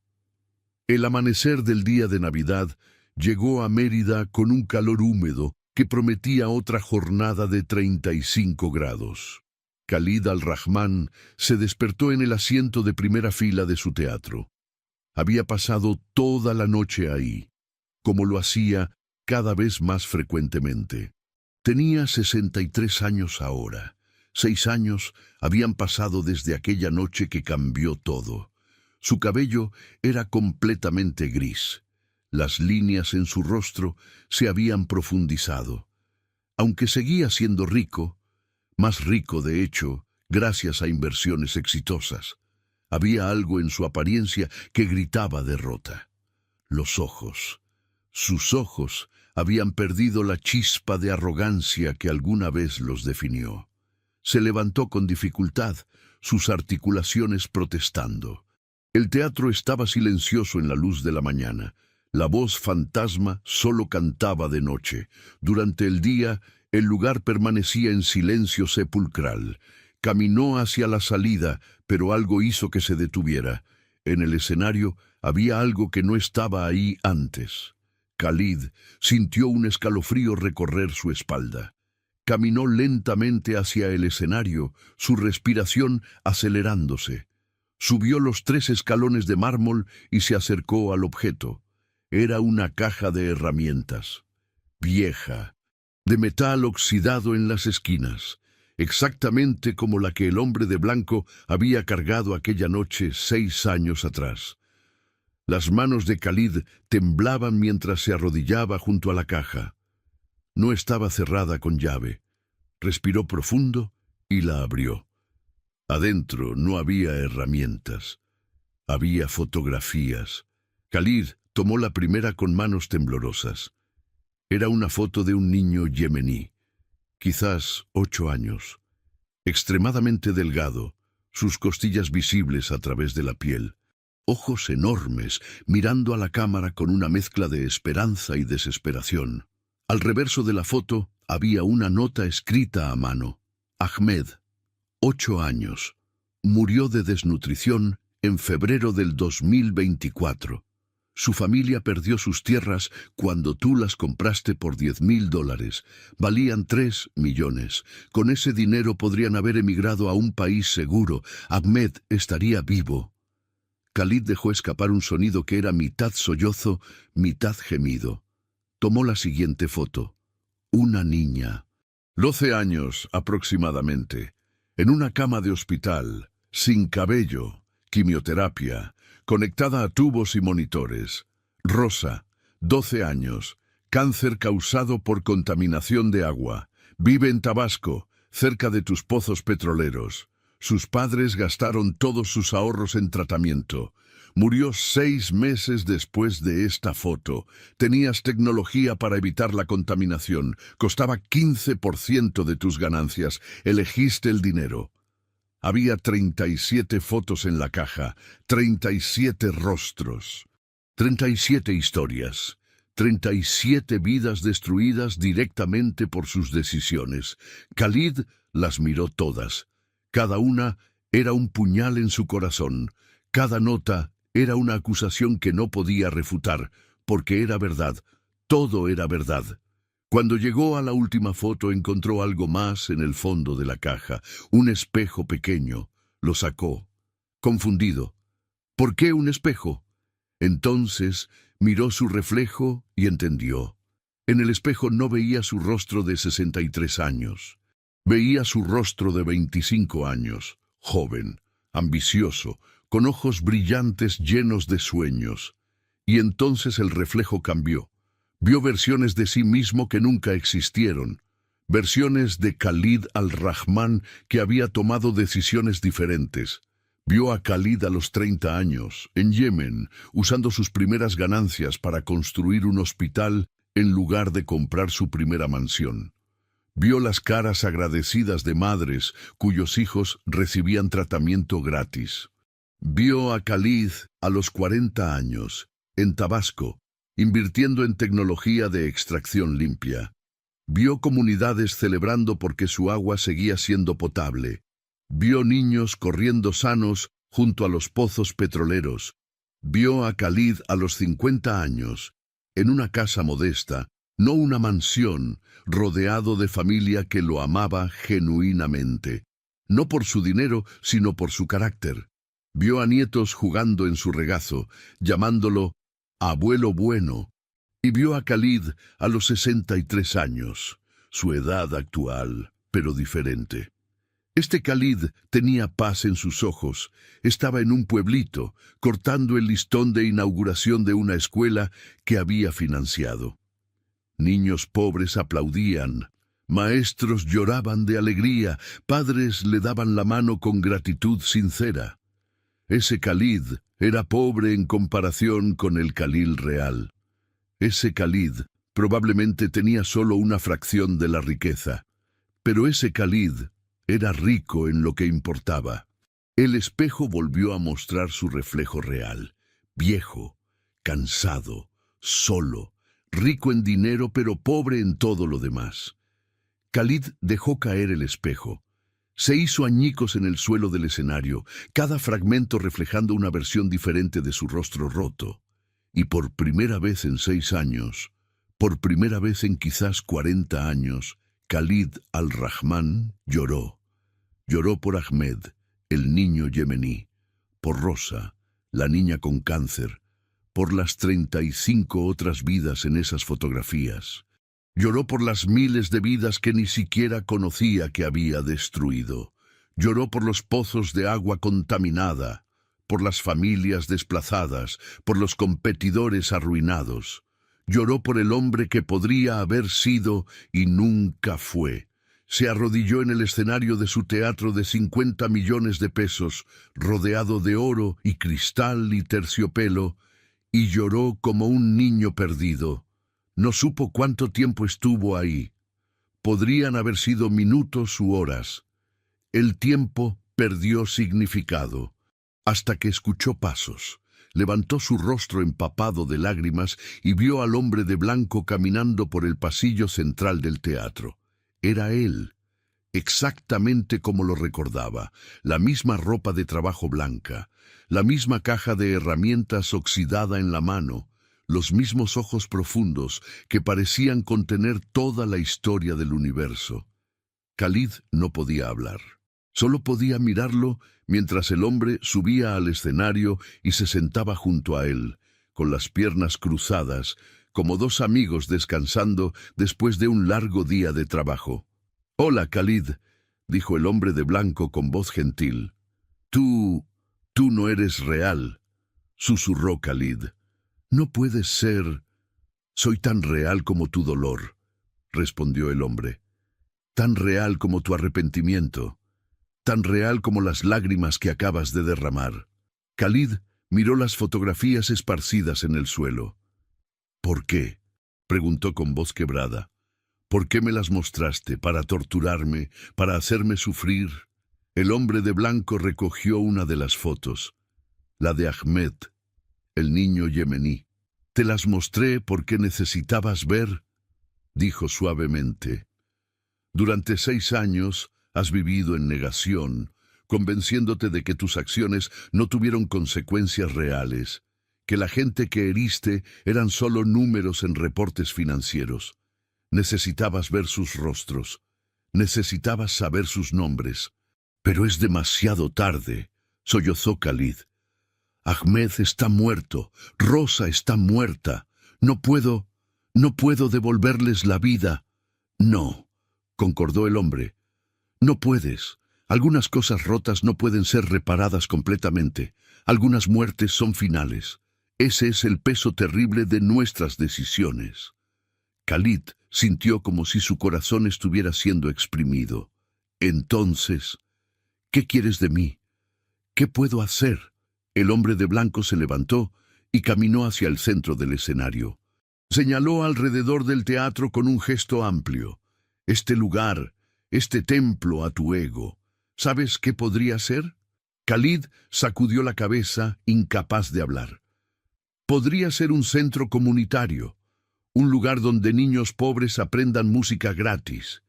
El amanecer del día de Navidad llegó a Mérida con un calor húmedo que prometía otra jornada de 35 grados. Khalid al-Rahman se despertó en el asiento de primera fila de su teatro. Había pasado toda la noche ahí, como lo hacía cada vez más frecuentemente. Tenía 63 años ahora. 6 años habían pasado desde aquella noche que cambió todo. Su cabello era completamente gris. Las líneas en su rostro se habían profundizado. Aunque seguía siendo rico, más rico de hecho, gracias a inversiones exitosas, había algo en su apariencia que gritaba derrota. Los ojos. Sus ojos habían perdido la chispa de arrogancia que alguna vez los definió. Se levantó con dificultad, sus articulaciones protestando. El teatro estaba silencioso en la luz de la mañana. La voz fantasma solo cantaba de noche. Durante el día, el lugar permanecía en silencio sepulcral. Caminó hacia la salida, pero algo hizo que se detuviera. En el escenario había algo que no estaba ahí antes. Khalid sintió un escalofrío recorrer su espalda. Caminó lentamente hacia el escenario, su respiración acelerándose. Subió los 3 escalones de mármol y se acercó al objeto. Era una caja de herramientas, vieja, de metal oxidado en las esquinas. exactamente como la que el hombre de blanco había cargado aquella noche 6 años atrás. Las manos de Khalid temblaban mientras se arrodillaba junto a la caja. No estaba cerrada con llave. Respiró profundo y la abrió. Adentro no había herramientas. Había fotografías. Khalid tomó la primera con manos temblorosas. Era una foto de un niño yemení, quizás 8 años, extremadamente delgado, sus costillas visibles a través de la piel, ojos enormes mirando a la cámara con una mezcla de esperanza y desesperación. Al reverso de la foto había una nota escrita a mano. Ahmed, 8 años, murió de desnutrición en febrero del 2024. Su familia perdió sus tierras cuando tú las compraste por $10.000. Valían 3 millones. Con ese dinero podrían haber emigrado a un país seguro. Ahmed estaría vivo. Khalid dejó escapar un sonido que era mitad sollozo, mitad gemido. Tomó la siguiente foto. Una niña. 12 años aproximadamente. En una cama de hospital, sin cabello, quimioterapia, conectada a tubos y monitores. Rosa, 12 años, cáncer causado por contaminación de agua. Vive en Tabasco, cerca de tus pozos petroleros. Sus padres gastaron todos sus ahorros en tratamiento. Murió 6 meses después de esta foto. Tenías tecnología para evitar la contaminación. Costaba 15% de tus ganancias. Elegiste el dinero. Había 37 fotos en la caja, 37 rostros, 37 historias, 37 vidas destruidas directamente por sus decisiones. Khalid las miró todas. Cada una era un puñal en su corazón. Cada nota era una acusación que no podía refutar, porque era verdad. Todo era verdad. Cuando llegó a la última foto encontró algo más en el fondo de la caja, un espejo pequeño. Lo sacó, confundido. ¿Por qué un espejo? Entonces miró su reflejo y entendió. En el espejo no veía su rostro de 63 años. Veía su rostro de 25 años, joven, ambicioso, con ojos brillantes llenos de sueños. Y entonces el reflejo cambió. Vio versiones de sí mismo que nunca existieron, versiones de Khalid al-Rahman que había tomado decisiones diferentes. Vio a Khalid a los 30 años, en Yemen, usando sus primeras ganancias para construir un hospital en lugar de comprar su primera mansión. Vio las caras agradecidas de madres cuyos hijos recibían tratamiento gratis. Vio a Khalid a los 40 años, en Tabasco, invirtiendo en tecnología de extracción limpia. Vio comunidades celebrando porque su agua seguía siendo potable. Vio niños corriendo sanos junto a los pozos petroleros. Vio a Khalid a los 50 años, en una casa modesta, no una mansión, rodeado de familia que lo amaba genuinamente. No por su dinero, sino por su carácter. Vio a nietos jugando en su regazo, llamándolo abuelo bueno, y vio a Khalid a los 63 años, su edad actual, pero diferente. Este Khalid tenía paz en sus ojos, estaba en un pueblito, cortando el listón de inauguración de una escuela que había financiado. Niños pobres aplaudían, maestros lloraban de alegría, padres le daban la mano con gratitud sincera. Ese Khalid era pobre en comparación con el Khalil real. Ese Khalid probablemente tenía solo una fracción de la riqueza, pero ese Khalid era rico en lo que importaba. El espejo volvió a mostrar su reflejo real, viejo, cansado, solo, rico en dinero pero pobre en todo lo demás. Khalid dejó caer el espejo. Se hizo añicos en el suelo del escenario, cada fragmento reflejando una versión diferente de su rostro roto. Y por primera vez en 6 años, por primera vez en quizás 40 años, Khalid al-Rahman lloró. Lloró por Ahmed, el niño yemení, por Rosa, la niña con cáncer, por las 35 otras vidas en esas fotografías. Lloró por las miles de vidas que ni siquiera conocía que había destruido. Lloró por los pozos de agua contaminada, por las familias desplazadas, por los competidores arruinados. Lloró por el hombre que podría haber sido y nunca fue. Se arrodilló en el escenario de su teatro de 50 millones de pesos, rodeado de oro y cristal y terciopelo, y lloró como un niño perdido. No supo cuánto tiempo estuvo ahí. Podrían haber sido minutos u horas. El tiempo perdió significado, hasta que escuchó pasos. Levantó su rostro empapado de lágrimas y vio al hombre de blanco caminando por el pasillo central del teatro. Era él, exactamente como lo recordaba, la misma ropa de trabajo blanca, la misma caja de herramientas oxidada en la mano, los mismos ojos profundos que parecían contener toda la historia del universo. Khalid no podía hablar. Solo podía mirarlo mientras el hombre subía al escenario y se sentaba junto a él, con las piernas cruzadas, como dos amigos descansando después de un largo día de trabajo. «Hola, Khalid», dijo el hombre de blanco con voz gentil. Tú no eres real», susurró Khalid. «No puedes ser». «Soy tan real como tu dolor», respondió el hombre. «Tan real como tu arrepentimiento. Tan real como las lágrimas que acabas de derramar». Khalid miró las fotografías esparcidas en el suelo. «¿Por qué?», preguntó con voz quebrada. «¿Por qué me las mostraste? ¿Para torturarme? ¿Para hacerme sufrir?» El hombre de blanco recogió una de las fotos, la de Ahmed, el niño yemení. «Te las mostré porque necesitabas ver», dijo suavemente. «Durante 6 años has vivido en negación, convenciéndote de que tus acciones no tuvieron consecuencias reales, que la gente que heriste eran solo números en reportes financieros. Necesitabas ver sus rostros, necesitabas saber sus nombres. Pero es demasiado tarde», sollozó Khalid. «Ahmed está muerto, Rosa está muerta. No puedo devolverles la vida». «No», concordó el hombre. «No puedes. Algunas cosas rotas no pueden ser reparadas completamente. Algunas muertes son finales. Ese es el peso terrible de nuestras decisiones». Khalid sintió como si su corazón estuviera siendo exprimido. «Entonces, ¿qué quieres de mí? ¿Qué puedo hacer?». El hombre de blanco se levantó y caminó hacia el centro del escenario. Señaló alrededor del teatro con un gesto amplio. «Este lugar, este templo a tu ego, ¿sabes qué podría ser?». Khalid sacudió la cabeza, incapaz de hablar. «Podría ser un centro comunitario, un lugar donde niños pobres aprendan música gratis,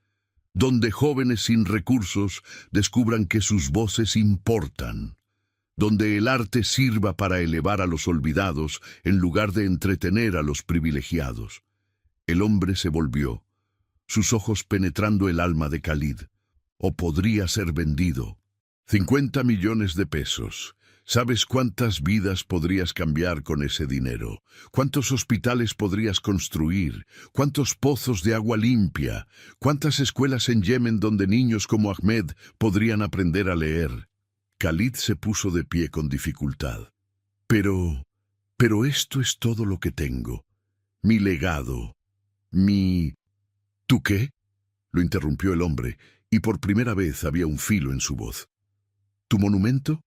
donde jóvenes sin recursos descubran que sus voces importan, donde el arte sirva para elevar a los olvidados en lugar de entretener a los privilegiados». El hombre se volvió, sus ojos penetrando el alma de Khalid. «O podría ser vendido. 50 millones de pesos. ¿Sabes cuántas vidas podrías cambiar con ese dinero? ¿Cuántos hospitales podrías construir? ¿Cuántos pozos de agua limpia? ¿Cuántas escuelas en Yemen donde niños como Ahmed podrían aprender a leer?». Khalid se puso de pie con dificultad. Pero esto es todo lo que tengo. Mi legado. «¿Tú qué?», lo interrumpió el hombre, y por primera vez había un filo en su voz. «¿Tu monumento?».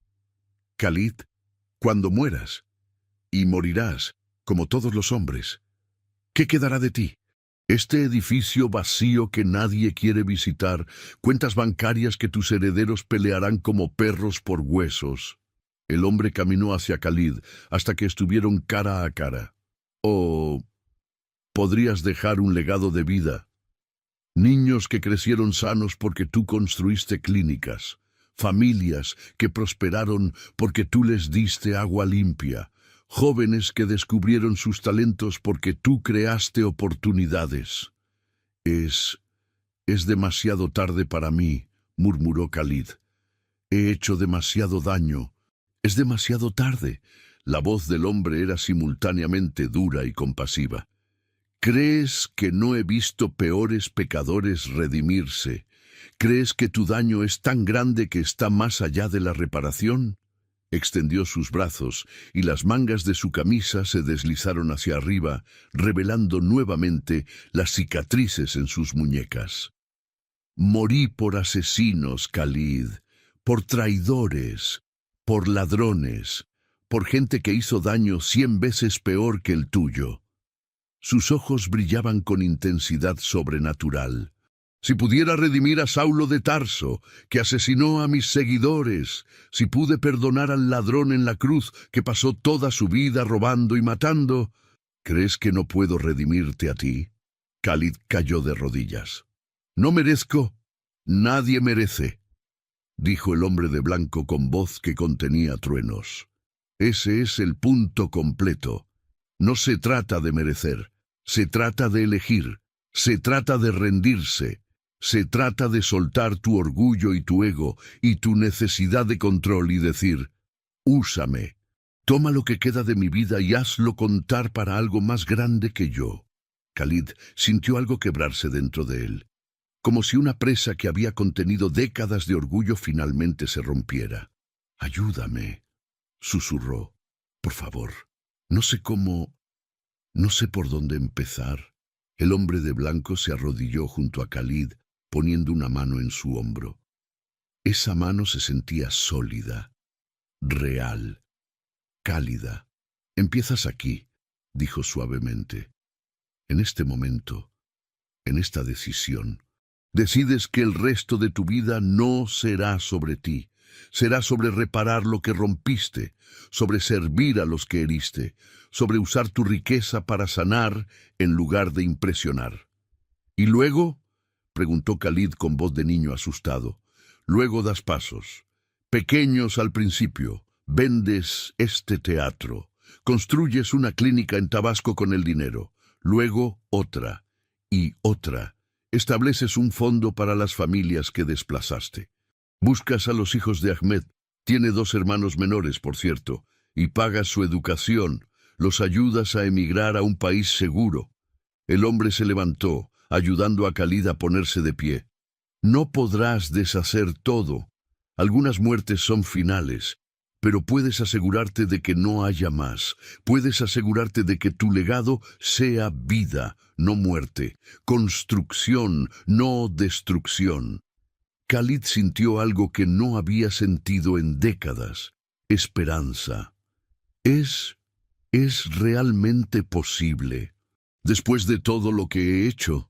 «Khalid, cuando mueras, y morirás, como todos los hombres, ¿qué quedará de ti? Este edificio vacío que nadie quiere visitar, cuentas bancarias que tus herederos pelearán como perros por huesos». El hombre caminó hacia Khalid hasta que estuvieron cara a cara. «O podrías dejar un legado de vida. Niños que crecieron sanos porque tú construiste clínicas. Familias que prosperaron porque tú les diste agua limpia. Jóvenes que descubrieron sus talentos porque tú creaste oportunidades». Es demasiado tarde para mí», murmuró Khalid. «He hecho demasiado daño. Es demasiado tarde». La voz del hombre era simultáneamente dura y compasiva. ¿Crees que no he visto peores pecadores redimirse? ¿Crees que tu daño es tan grande que está más allá de la reparación? Extendió sus brazos y las mangas de su camisa se deslizaron hacia arriba, revelando nuevamente las cicatrices en sus muñecas. Morí por asesinos, Khalid, por traidores, por ladrones, por gente que hizo daño 100 veces peor que el tuyo. Sus ojos brillaban con intensidad sobrenatural. Si pudiera redimir a Saulo de Tarso, que asesinó a mis seguidores, si pude perdonar al ladrón en la cruz, que pasó toda su vida robando y matando, ¿crees que no puedo redimirte a ti? Khalid cayó de rodillas. No merezco, nadie merece, dijo el hombre de blanco con voz que contenía truenos. Ese es el punto completo. No se trata de merecer, se trata de elegir, se trata de rendirse, se trata de soltar tu orgullo y tu ego y tu necesidad de control y decir, úsame, toma lo que queda de mi vida y hazlo contar para algo más grande que yo. Khalid sintió algo quebrarse dentro de él, como si una presa que había contenido décadas de orgullo finalmente se rompiera. Ayúdame, susurró. Por favor, no sé cómo, no sé por dónde empezar. El hombre de blanco se arrodilló junto a Khalid, poniendo una mano en su hombro. Esa mano se sentía sólida, real, cálida. Empiezas aquí, dijo suavemente. En este momento, en esta decisión, decides que el resto de tu vida no será sobre ti. Será sobre reparar lo que rompiste, sobre servir a los que heriste, sobre usar tu riqueza para sanar en lugar de impresionar. ¿Y luego? Preguntó Khalid con voz de niño asustado. Luego das pasos. Pequeños al principio. Vendes este teatro. Construyes una clínica en Tabasco con el dinero. Luego otra. Y otra. Estableces un fondo para las familias que desplazaste. Buscas a los hijos de Ahmed, tiene 2 hermanos menores, por cierto, y pagas su educación, los ayudas a emigrar a un país seguro. El hombre se levantó, ayudando a Khalid a ponerse de pie. No podrás deshacer todo. Algunas muertes son finales, pero puedes asegurarte de que no haya más. Puedes asegurarte de que tu legado sea vida, no muerte, construcción, no destrucción. Khalid sintió algo que no había sentido en décadas, esperanza. Es realmente posible. Después de todo lo que he hecho,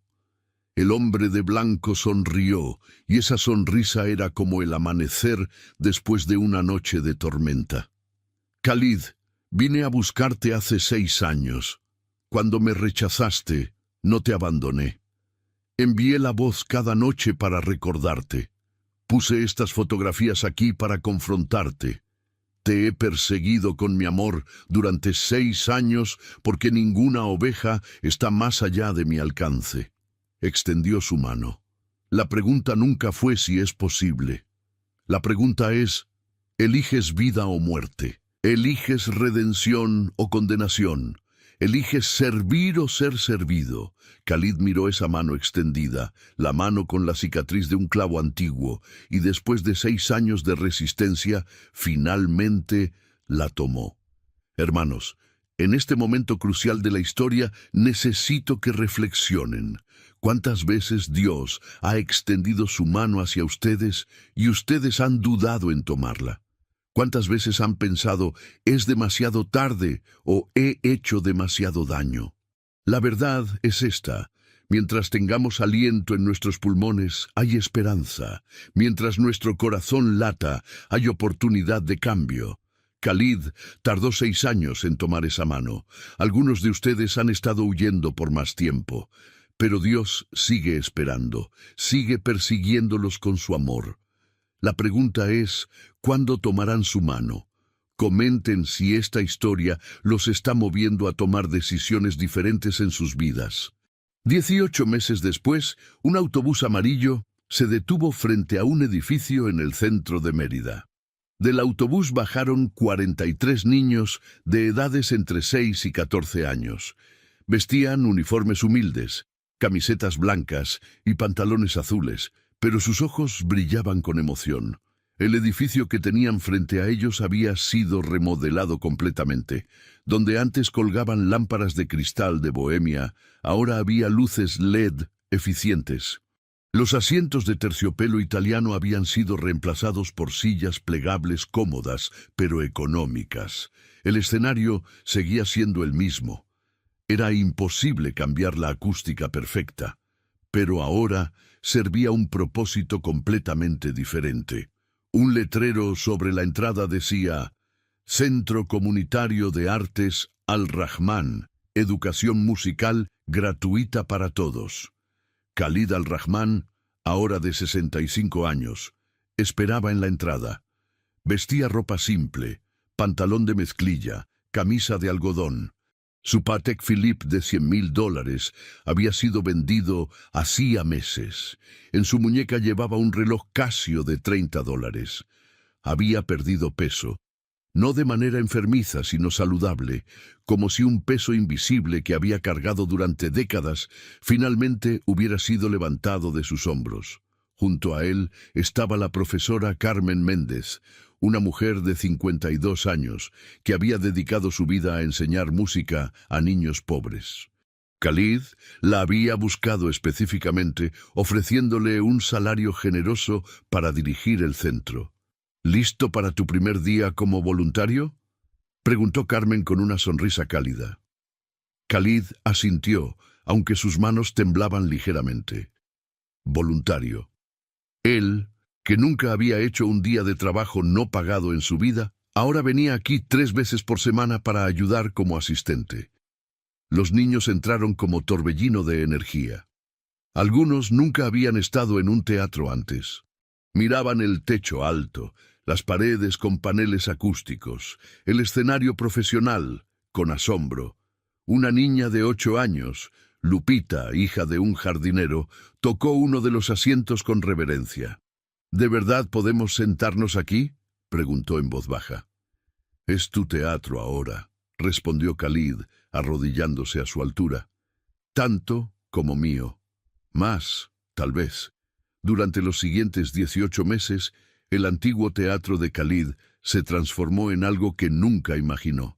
el hombre de blanco sonrió, y esa sonrisa era como el amanecer después de una noche de tormenta. Khalid, vine a buscarte hace 6 años. Cuando me rechazaste, no te abandoné. Envié la voz cada noche para recordarte. Puse estas fotografías aquí para confrontarte. Te he perseguido con mi amor durante 6 años porque ninguna oveja está más allá de mi alcance. Extendió su mano. La pregunta nunca fue si es posible. La pregunta es, ¿eliges vida o muerte? ¿Eliges redención o condenación? ¿Eliges servir o ser servido? Khalid miró esa mano extendida, la mano con la cicatriz de un clavo antiguo, y después de 6 años de resistencia, finalmente la tomó. Hermanos, en este momento crucial de la historia, necesito que reflexionen. ¿Cuántas veces Dios ha extendido su mano hacia ustedes y ustedes han dudado en tomarla? ¿Cuántas veces han pensado, es demasiado tarde o he hecho demasiado daño? La verdad es esta. Mientras tengamos aliento en nuestros pulmones, hay esperanza. Mientras nuestro corazón lata, hay oportunidad de cambio. Khalid tardó 6 años en tomar esa mano. Algunos de ustedes han estado huyendo por más tiempo. Pero Dios sigue esperando, sigue persiguiéndolos con su amor. La pregunta es, ¿cuándo tomarán su mano? Comenten si esta historia los está moviendo a tomar decisiones diferentes en sus vidas. 18 meses después, un autobús amarillo se detuvo frente a un edificio en el centro de Mérida. Del autobús bajaron 43 niños de edades entre 6 y 14 años. Vestían uniformes humildes, camisetas blancas y pantalones azules, pero sus ojos brillaban con emoción. El edificio que tenían frente a ellos había sido remodelado completamente. Donde antes colgaban lámparas de cristal de Bohemia, ahora había luces LED eficientes. Los asientos de terciopelo italiano habían sido reemplazados por sillas plegables cómodas, pero económicas. El escenario seguía siendo el mismo. Era imposible cambiar la acústica perfecta, pero ahora servía un propósito completamente diferente. Un letrero sobre la entrada decía: Centro Comunitario de Artes Al-Rahman, educación musical gratuita para todos. Khalid Al-Rahman, ahora de 65 años, esperaba en la entrada. Vestía ropa simple, pantalón de mezclilla, camisa de algodón. Su Patek Philippe de $100.000 había sido vendido hacía meses. En su muñeca llevaba un reloj Casio de $30. Había perdido peso, no de manera enfermiza, sino saludable, como si un peso invisible que había cargado durante décadas finalmente hubiera sido levantado de sus hombros. Junto a él estaba la profesora Carmen Méndez, una mujer de 52 años que había dedicado su vida a enseñar música a niños pobres. Khalid la había buscado específicamente, ofreciéndole un salario generoso para dirigir el centro. ¿Listo para tu primer día como voluntario?, preguntó Carmen con una sonrisa cálida. Khalid asintió, aunque sus manos temblaban ligeramente. Voluntario. Él, que nunca había hecho un día de trabajo no pagado en su vida, ahora venía aquí 3 veces por semana para ayudar como asistente. Los niños entraron como torbellino de energía. Algunos nunca habían estado en un teatro antes. Miraban el techo alto, las paredes con paneles acústicos, el escenario profesional, con asombro. Una niña de 8 años, Lupita, hija de un jardinero, tocó uno de los asientos con reverencia. ¿De verdad podemos sentarnos aquí?, preguntó en voz baja. Es tu teatro ahora, respondió Khalid, arrodillándose a su altura. Tanto como mío. Más, tal vez. Durante los siguientes 18 meses, el antiguo teatro de Khalid se transformó en algo que nunca imaginó.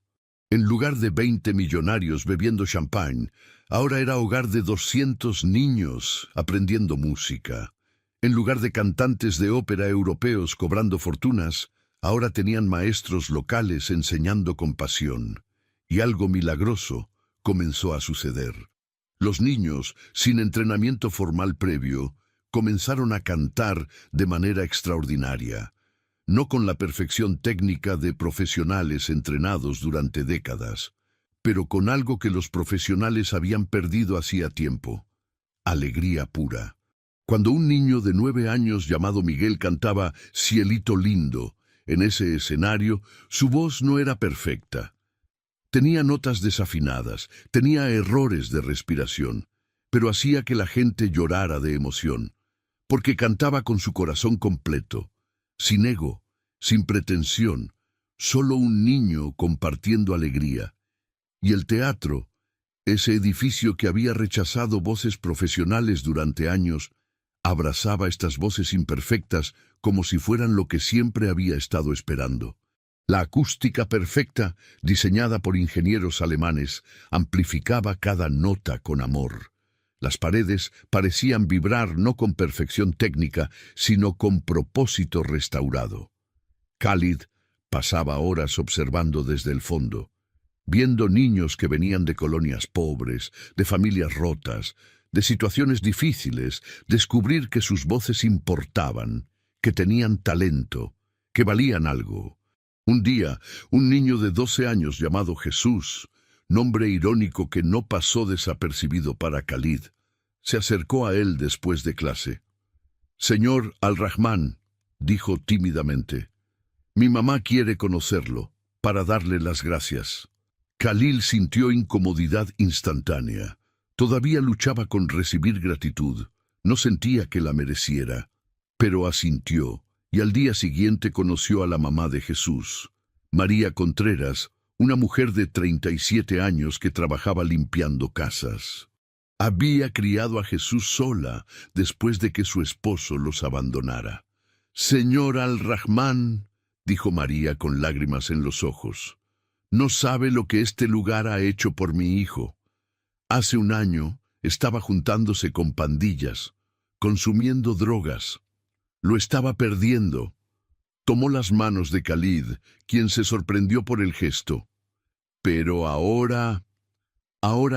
En lugar de 20 millonarios bebiendo champán, ahora era hogar de 200 niños aprendiendo música. En lugar de cantantes de ópera europeos cobrando fortunas, ahora tenían maestros locales enseñando con pasión. Y algo milagroso comenzó a suceder. Los niños, sin entrenamiento formal previo, comenzaron a cantar de manera extraordinaria, no con la perfección técnica de profesionales entrenados durante décadas, pero con algo que los profesionales habían perdido hacía tiempo: alegría pura. Cuando un niño de 9 años llamado Miguel cantaba Cielito lindo en ese escenario, su voz no era perfecta. Tenía notas desafinadas, tenía errores de respiración, pero hacía que la gente llorara de emoción, porque cantaba con su corazón completo, sin ego, sin pretensión, solo un niño compartiendo alegría. Y el teatro, ese edificio que había rechazado voces profesionales durante años, abrazaba estas voces imperfectas como si fueran lo que siempre había estado esperando. La acústica perfecta, diseñada por ingenieros alemanes, amplificaba cada nota con amor. Las paredes parecían vibrar no con perfección técnica, sino con propósito restaurado. Khalid pasaba horas observando desde el fondo, viendo niños que venían de colonias pobres, de familias rotas, de situaciones difíciles, descubrir que sus voces importaban, que tenían talento, que valían algo. Un día, un niño de 12 años llamado Jesús, nombre irónico que no pasó desapercibido para Khalid, se acercó a él después de clase. «Señor Al-Rahman», dijo tímidamente, «mi mamá quiere conocerlo, para darle las gracias». Khalid sintió incomodidad instantánea. Todavía luchaba con recibir gratitud. No sentía que la mereciera, pero asintió, y al día siguiente conoció a la mamá de Jesús, María Contreras, una mujer de 37 años que trabajaba limpiando casas. Había criado a Jesús sola después de que su esposo los abandonara. «Señor Al-Rahman», dijo María con lágrimas en los ojos, «no sabe lo que este lugar ha hecho por mi hijo. Hace un año estaba juntándose con pandillas, consumiendo drogas. Lo estaba perdiendo». Tomó las manos de Khalid, quien se sorprendió por el gesto. «Pero ahora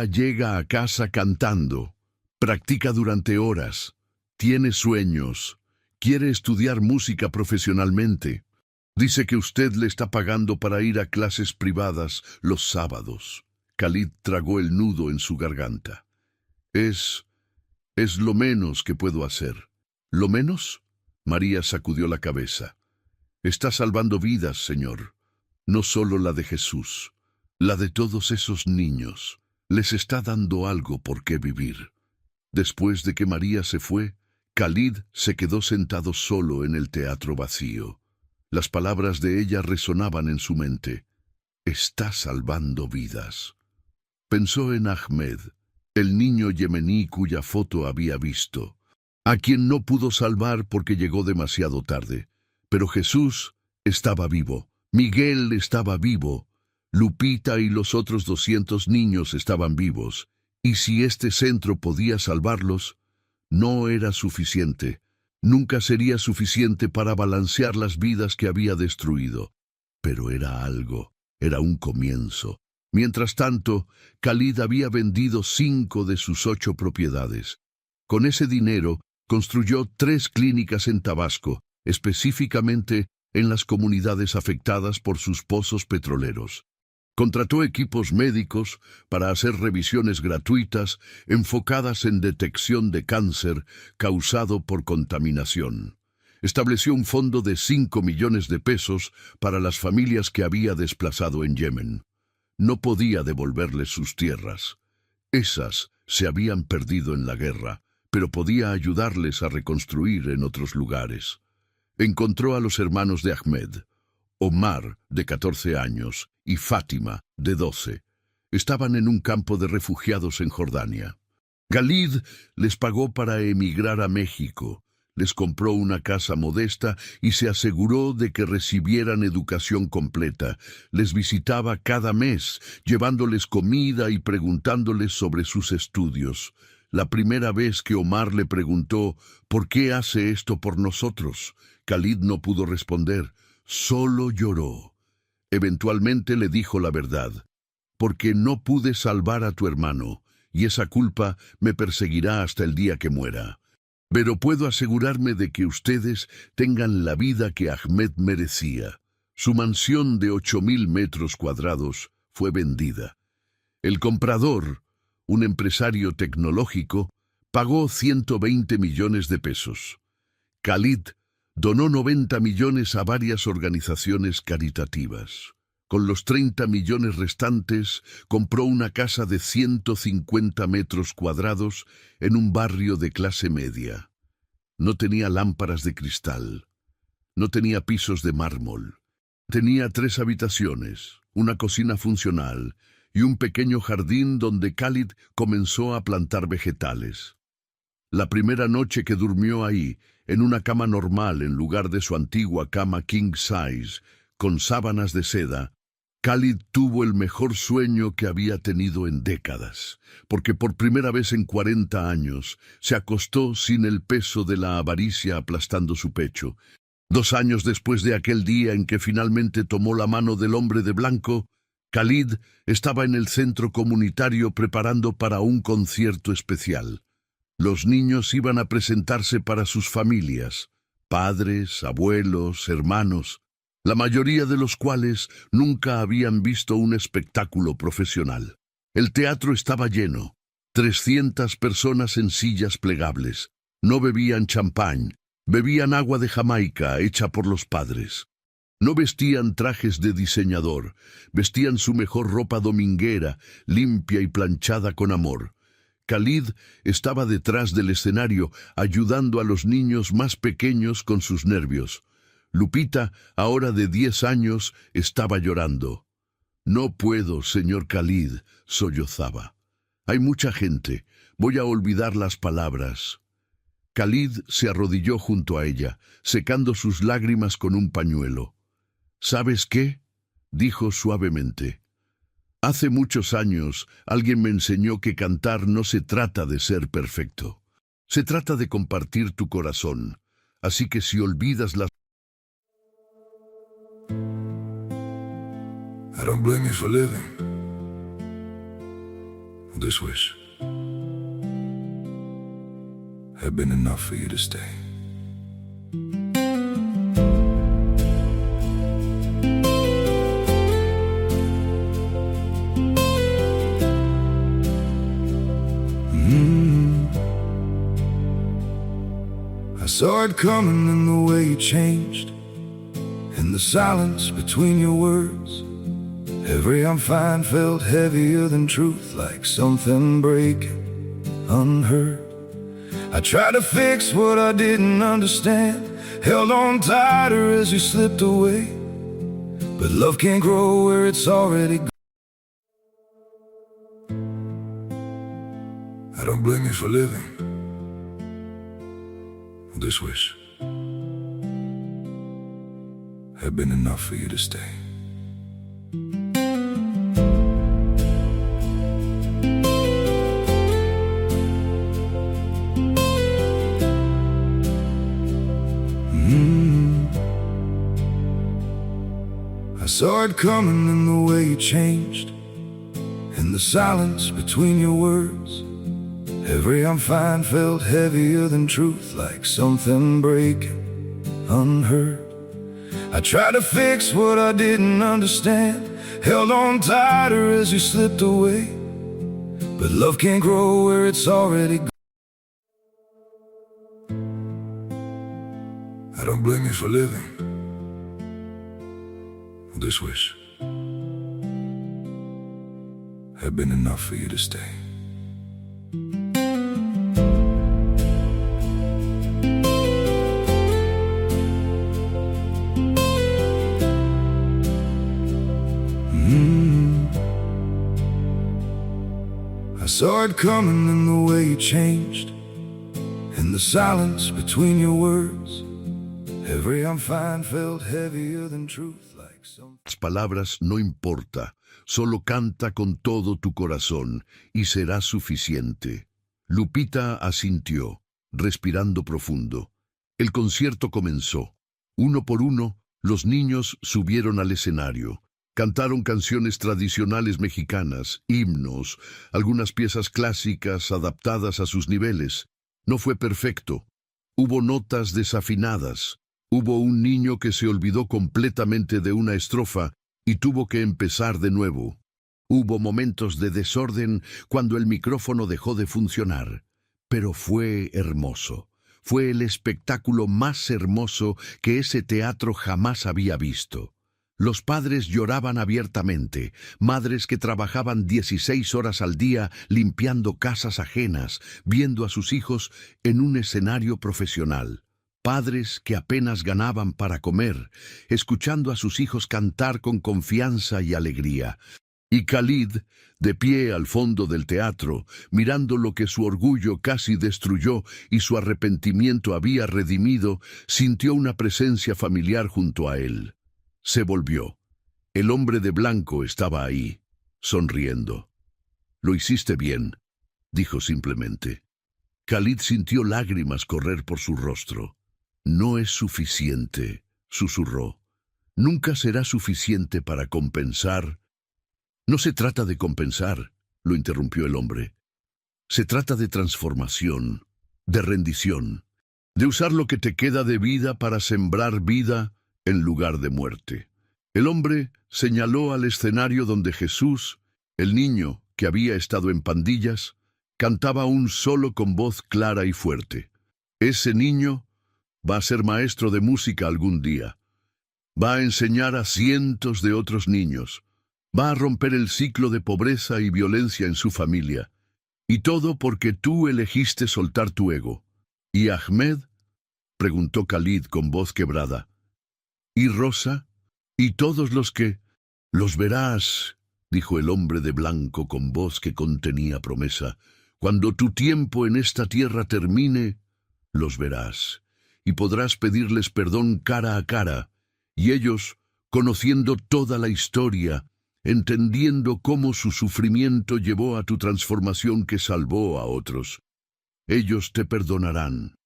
llega a casa cantando, practica durante horas, tiene sueños, quiere estudiar música profesionalmente. Dice que usted le está pagando para ir a clases privadas los sábados». Khalid tragó el nudo en su garganta. Es lo menos que puedo hacer». «¿Lo menos?». María sacudió la cabeza. «Está salvando vidas, señor. No solo la de Jesús, la de todos esos niños. Les está dando algo por qué vivir». Después de que María se fue, Khalid se quedó sentado solo en el teatro vacío. Las palabras de ella resonaban en su mente. «Está salvando vidas». Pensó en Ahmed, el niño yemení cuya foto había visto, a quien no pudo salvar porque llegó demasiado tarde. Pero Jesús estaba vivo, Miguel estaba vivo, Lupita y los otros 200 niños estaban vivos, y si este centro podía salvarlos, no era suficiente. Nunca sería suficiente para balancear las vidas que había destruido. Pero era algo, era un comienzo. Mientras tanto, Khalid había vendido 5 de sus 8 propiedades. Con ese dinero, construyó 3 clínicas en Tabasco, específicamente en las comunidades afectadas por sus pozos petroleros. Contrató equipos médicos para hacer revisiones gratuitas enfocadas en detección de cáncer causado por contaminación. Estableció un fondo de 5 millones de pesos para las familias que había desplazado en Yemen. No podía devolverles sus tierras. Esas se habían perdido en la guerra, pero podía ayudarles a reconstruir en otros lugares. Encontró a los hermanos de Ahmed, Omar, de 14 años, y Fátima, de 12. Estaban en un campo de refugiados en Jordania. Khalid les pagó para emigrar a México, les compró una casa modesta y se aseguró de que recibieran educación completa. Les visitaba cada mes, llevándoles comida y preguntándoles sobre sus estudios. La primera vez que Omar le preguntó, «¿Por qué hace esto por nosotros?», Khalid no pudo responder, solo lloró. Eventualmente le dijo la verdad, «Porque no pude salvar a tu hermano, y esa culpa me perseguirá hasta el día que muera. Pero puedo asegurarme de que ustedes tengan la vida que Ahmed merecía». Su mansión de 8.000 metros cuadrados fue vendida. El comprador, un empresario tecnológico, pagó 120 millones de pesos. Khalid donó 90 millones a varias organizaciones caritativas. Con los 30 millones restantes, compró una casa de 150 metros cuadrados en un barrio de clase media. No tenía lámparas de cristal. No tenía pisos de mármol. Tenía 3 habitaciones, una cocina funcional y un pequeño jardín donde Khalid comenzó a plantar vegetales. La primera noche que durmió ahí, en una cama normal en lugar de su antigua cama king size, con sábanas de seda, Khalid tuvo el mejor sueño que había tenido en décadas, porque por primera vez en 40 años se acostó sin el peso de la avaricia aplastando su pecho. 2 años después de aquel día en que finalmente tomó la mano del hombre de blanco, Khalid estaba en el centro comunitario preparando para un concierto especial. Los niños iban a presentarse para sus familias, padres, abuelos, hermanos, la mayoría de los cuales nunca habían visto un espectáculo profesional. El teatro estaba lleno, 300 personas en sillas plegables. No bebían champán, bebían agua de Jamaica hecha por los padres. No vestían trajes de diseñador, vestían su mejor ropa dominguera, limpia y planchada con amor. Khalid estaba detrás del escenario, ayudando a los niños más pequeños con sus nervios. Lupita, ahora de 10 años, estaba llorando. No puedo, señor Khalid, sollozaba. Hay mucha gente. Voy a olvidar las palabras. Khalid se arrodilló junto a ella, secando sus lágrimas con un pañuelo. ¿Sabes qué?, dijo suavemente. Hace muchos años alguien me enseñó que cantar no se trata de ser perfecto. Se trata de compartir tu corazón. Así que si olvidas las... I don't blame you for living this wish had been enough for you to stay. I saw it coming in the way you changed, in the silence between your words. Every I'm fine felt heavier than truth, like something breaking unheard. I tried to fix what I didn't understand, held on tighter as you slipped away. But love can't grow where it's already gone. I don't blame you for living this wish had been enough for you to stay. I saw it coming in the way you changed, in the silence between your words. Every I'm fine felt heavier than truth, like something breaking unheard. I tried to fix what I didn't understand, held on tighter as you slipped away. But love can't grow where it's already gone. I don't blame you for living this wish had been enough for you to stay. I saw it coming in the way you changed, in the silence between your words. Every I'm fine felt heavier than truth, like some... Las palabras no importa, solo canta con todo tu corazón y será suficiente. Lupita asintió, respirando profundo. El concierto comenzó. Uno por uno, los niños subieron al escenario. Cantaron canciones tradicionales mexicanas, himnos, algunas piezas clásicas adaptadas a sus niveles. No fue perfecto. Hubo notas desafinadas. Hubo un niño que se olvidó completamente de una estrofa y tuvo que empezar de nuevo. Hubo momentos de desorden cuando el micrófono dejó de funcionar. Pero fue hermoso. Fue el espectáculo más hermoso que ese teatro jamás había visto. Los padres lloraban abiertamente, madres que trabajaban 16 horas al día limpiando casas ajenas, viendo a sus hijos en un escenario profesional. Padres que apenas ganaban para comer, escuchando a sus hijos cantar con confianza y alegría. Y Khalid, de pie al fondo del teatro, mirando lo que su orgullo casi destruyó y su arrepentimiento había redimido, sintió una presencia familiar junto a él. Se volvió. El hombre de blanco estaba ahí, sonriendo. «Lo hiciste bien», dijo simplemente. Khalid sintió lágrimas correr por su rostro. «No es suficiente», susurró. «Nunca será suficiente para compensar». «No se trata de compensar», lo interrumpió el hombre. «Se trata de transformación, de rendición, de usar lo que te queda de vida para sembrar vida en lugar de muerte». El hombre señaló al escenario donde Jesús, el niño que había estado en pandillas, cantaba un solo con voz clara y fuerte. Ese niño va a ser maestro de música algún día. Va a enseñar a cientos de otros niños. Va a romper el ciclo de pobreza y violencia en su familia. Y todo porque tú elegiste soltar tu ego. ¿Y Ahmed?, preguntó Khalid con voz quebrada. ¿Y Rosa? ¿Y todos los que...? Los verás dijo el hombre de blanco con voz que contenía promesa. Cuando tu tiempo en esta tierra termine, los verás, y podrás pedirles perdón cara a cara, y ellos, conociendo toda la historia, entendiendo cómo su sufrimiento llevó a tu transformación que salvó a otros, ellos te perdonarán.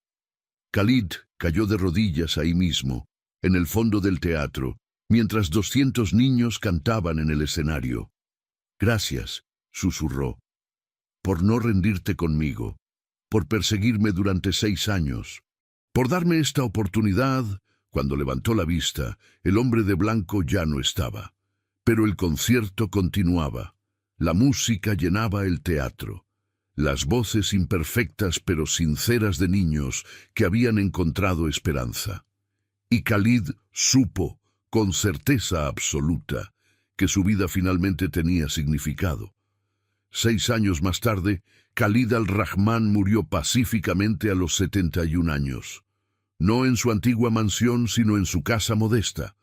Khalid cayó de rodillas ahí mismo, en el fondo del teatro, mientras 200 niños cantaban en el escenario. Gracias, susurró, por no rendirte conmigo, por perseguirme durante 6 años, por darme esta oportunidad. Cuando levantó la vista, el hombre de blanco ya no estaba. Pero el concierto continuaba. La música llenaba el teatro. Las voces imperfectas pero sinceras de niños que habían encontrado esperanza. Y Khalid supo, con certeza absoluta, que su vida finalmente tenía significado. 6 años más tarde, Khalid al-Rahman murió pacíficamente a los 71 años. No en su antigua mansión, sino en su casa modesta.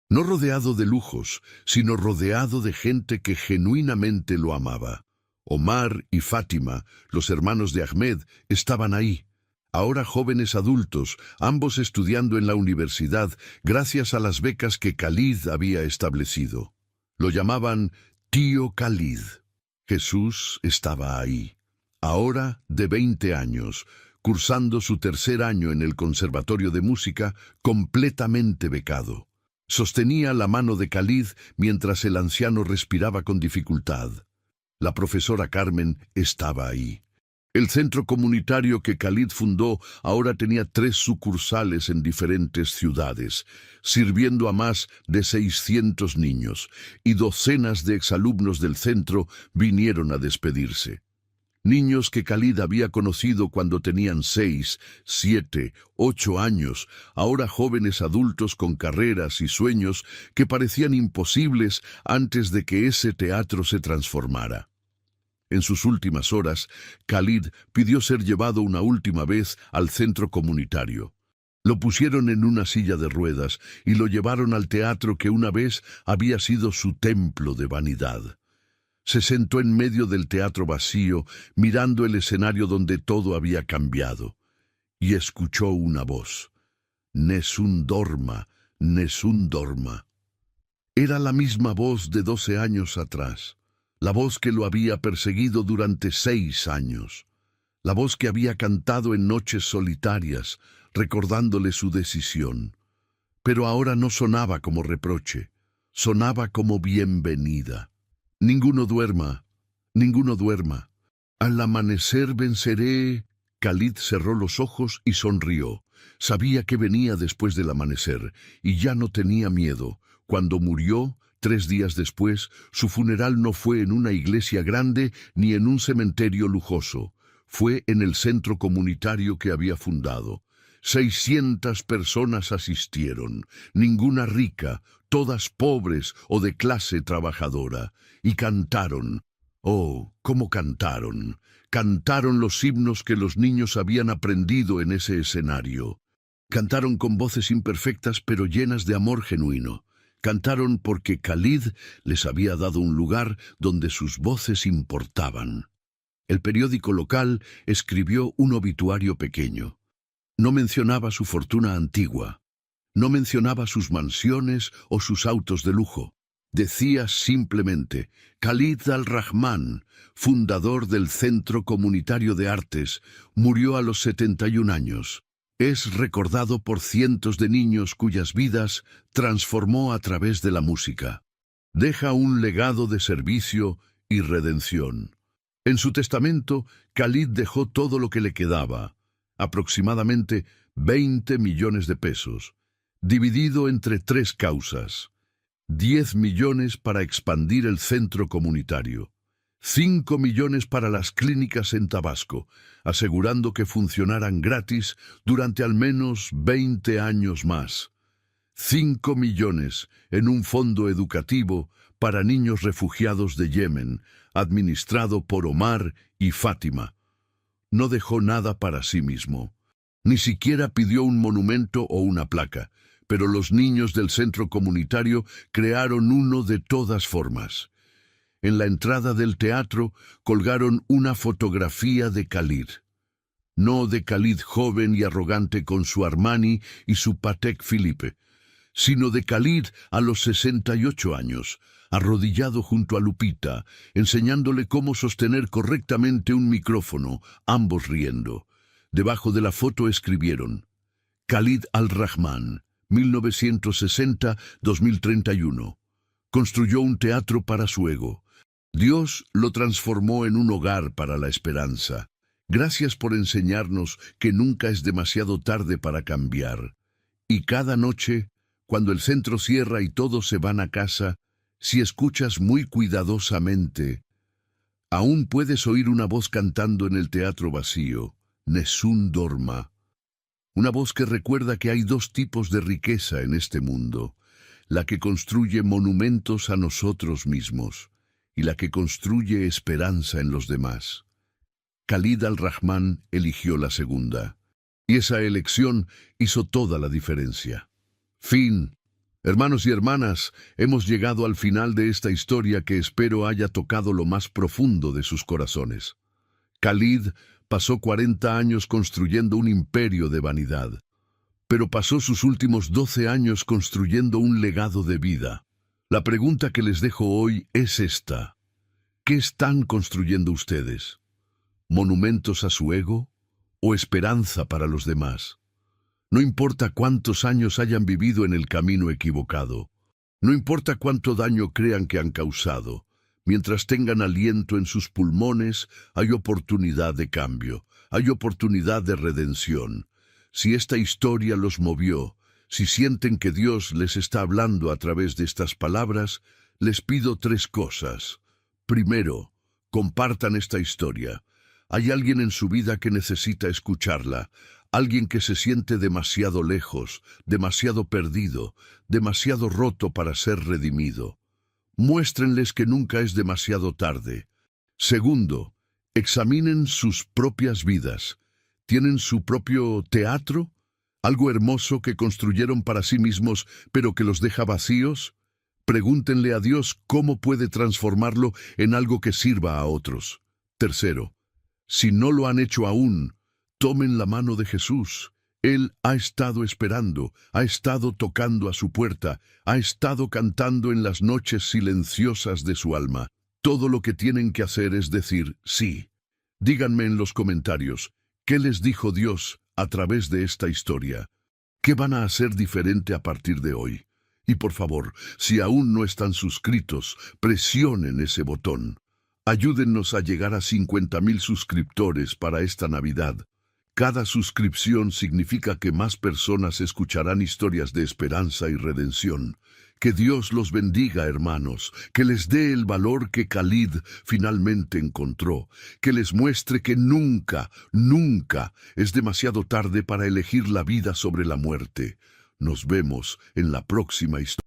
No rodeado de lujos, sino rodeado de gente que genuinamente lo amaba. Omar y Fátima, los hermanos de Ahmed, estaban ahí. Ahora jóvenes adultos, ambos estudiando en la universidad gracias a las becas que Khalid había establecido. Lo llamaban Tío Khalid. Jesús estaba ahí, ahora de 20 años, cursando su 3er año en el Conservatorio de Música, completamente becado. Sostenía la mano de Khalid mientras el anciano respiraba con dificultad. La profesora Carmen estaba ahí. El centro comunitario que Khalid fundó ahora tenía 3 sucursales en diferentes ciudades, sirviendo a más de 600 niños, y docenas de exalumnos del centro vinieron a despedirse. Niños que Khalid había conocido cuando tenían 6, 7, 8 años, ahora jóvenes adultos con carreras y sueños que parecían imposibles antes de que ese teatro se transformara. En sus últimas horas, Khalid pidió ser llevado una última vez al centro comunitario. Lo pusieron en una silla de ruedas y lo llevaron al teatro que una vez había sido su templo de vanidad. Se sentó en medio del teatro vacío, mirando el escenario donde todo había cambiado, y escuchó una voz. Nessun dorma, Nessun dorma. Era la misma voz de 12 años atrás. La voz que lo había perseguido durante 6 años. La voz que había cantado en noches solitarias, recordándole su decisión. Pero ahora no sonaba como reproche, sonaba como bienvenida. Ninguno duerma, ninguno duerma. Al amanecer venceré. Khalid cerró los ojos y sonrió. Sabía que venía después del amanecer, y ya no tenía miedo. Cuando murió, 3 días después, su funeral no fue en una iglesia grande ni en un cementerio lujoso. Fue en el centro comunitario que había fundado. 600 personas asistieron, ninguna rica, todas pobres o de clase trabajadora, y cantaron. Oh, cómo cantaron. Cantaron los himnos que los niños habían aprendido en ese escenario. Cantaron con voces imperfectas pero llenas de amor genuino. Cantaron porque Khalid les había dado un lugar donde sus voces importaban. El periódico local escribió un obituario pequeño. No mencionaba su fortuna antigua. No mencionaba sus mansiones o sus autos de lujo. Decía simplemente, Khalid al-Rahman, fundador del Centro Comunitario de Artes, murió a los 71 años. Es recordado por cientos de niños cuyas vidas transformó a través de la música. Deja un legado de servicio y redención. En su testamento, Khalid dejó todo lo que le quedaba, aproximadamente 20 millones de pesos, dividido entre 3 causas. 10 millones para expandir el centro comunitario, 5 millones para las clínicas en Tabasco, asegurando que funcionaran gratis durante al menos 20 años más. 5 millones en un fondo educativo para niños refugiados de Yemen, administrado por Omar y Fátima. No dejó nada para sí mismo. Ni siquiera pidió un monumento o una placa, pero los niños del centro comunitario crearon uno de todas formas. En la entrada del teatro colgaron una fotografía de Khalid. No de Khalid joven y arrogante con su Armani y su Patek Philippe, sino de Khalid a los 68 años, arrodillado junto a Lupita, enseñándole cómo sostener correctamente un micrófono, ambos riendo. Debajo de la foto escribieron: Khalid Al-Rahman, 1960-2031. Construyó un teatro para su ego. Dios lo transformó en un hogar para la esperanza. Gracias por enseñarnos que nunca es demasiado tarde para cambiar. Y cada noche, cuando el centro cierra y todos se van a casa, si escuchas muy cuidadosamente, aún puedes oír una voz cantando en el teatro vacío, Nessun Dorma. Una voz que recuerda que hay dos tipos de riqueza en este mundo: la que construye monumentos a nosotros mismos y la que construye esperanza en los demás. Khalid Al-Rahman eligió la segunda, y esa elección hizo toda la diferencia. Fin. Hermanos y hermanas, hemos llegado al final de esta historia que espero haya tocado lo más profundo de sus corazones. Khalid pasó 40 años construyendo un imperio de vanidad, pero pasó sus últimos 12 años construyendo un legado de vida. La pregunta que les dejo hoy es esta: ¿qué están construyendo ustedes? ¿Monumentos a su ego o esperanza para los demás? No importa cuántos años hayan vivido en el camino equivocado, no importa cuánto daño crean que han causado, mientras tengan aliento en sus pulmones, hay oportunidad de cambio, hay oportunidad de redención. Si esta historia los movió, si sienten que Dios les está hablando a través de estas palabras, les pido 3 cosas. Primero, compartan esta historia. Hay alguien en su vida que necesita escucharla, alguien que se siente demasiado lejos, demasiado perdido, demasiado roto para ser redimido. Muéstrenles que nunca es demasiado tarde. Segundo, examinen sus propias vidas. ¿Tienen su propio teatro? ¿Algo hermoso que construyeron para sí mismos, pero que los deja vacíos? Pregúntenle a Dios cómo puede transformarlo en algo que sirva a otros. Tercero, si no lo han hecho aún, tomen la mano de Jesús. Él ha estado esperando, ha estado tocando a su puerta, ha estado cantando en las noches silenciosas de su alma. Todo lo que tienen que hacer es decir sí. Díganme en los comentarios, ¿qué les dijo Dios a través de esta historia? ¿Qué van a hacer diferente a partir de hoy? Y por favor, si aún no están suscritos, presionen ese botón. Ayúdennos a llegar a 50,000 suscriptores para esta Navidad. Cada suscripción significa que más personas escucharán historias de esperanza y redención. Que Dios los bendiga, hermanos, que les dé el valor que Khalid finalmente encontró, que les muestre que nunca, nunca es demasiado tarde para elegir la vida sobre la muerte. Nos vemos en la próxima historia.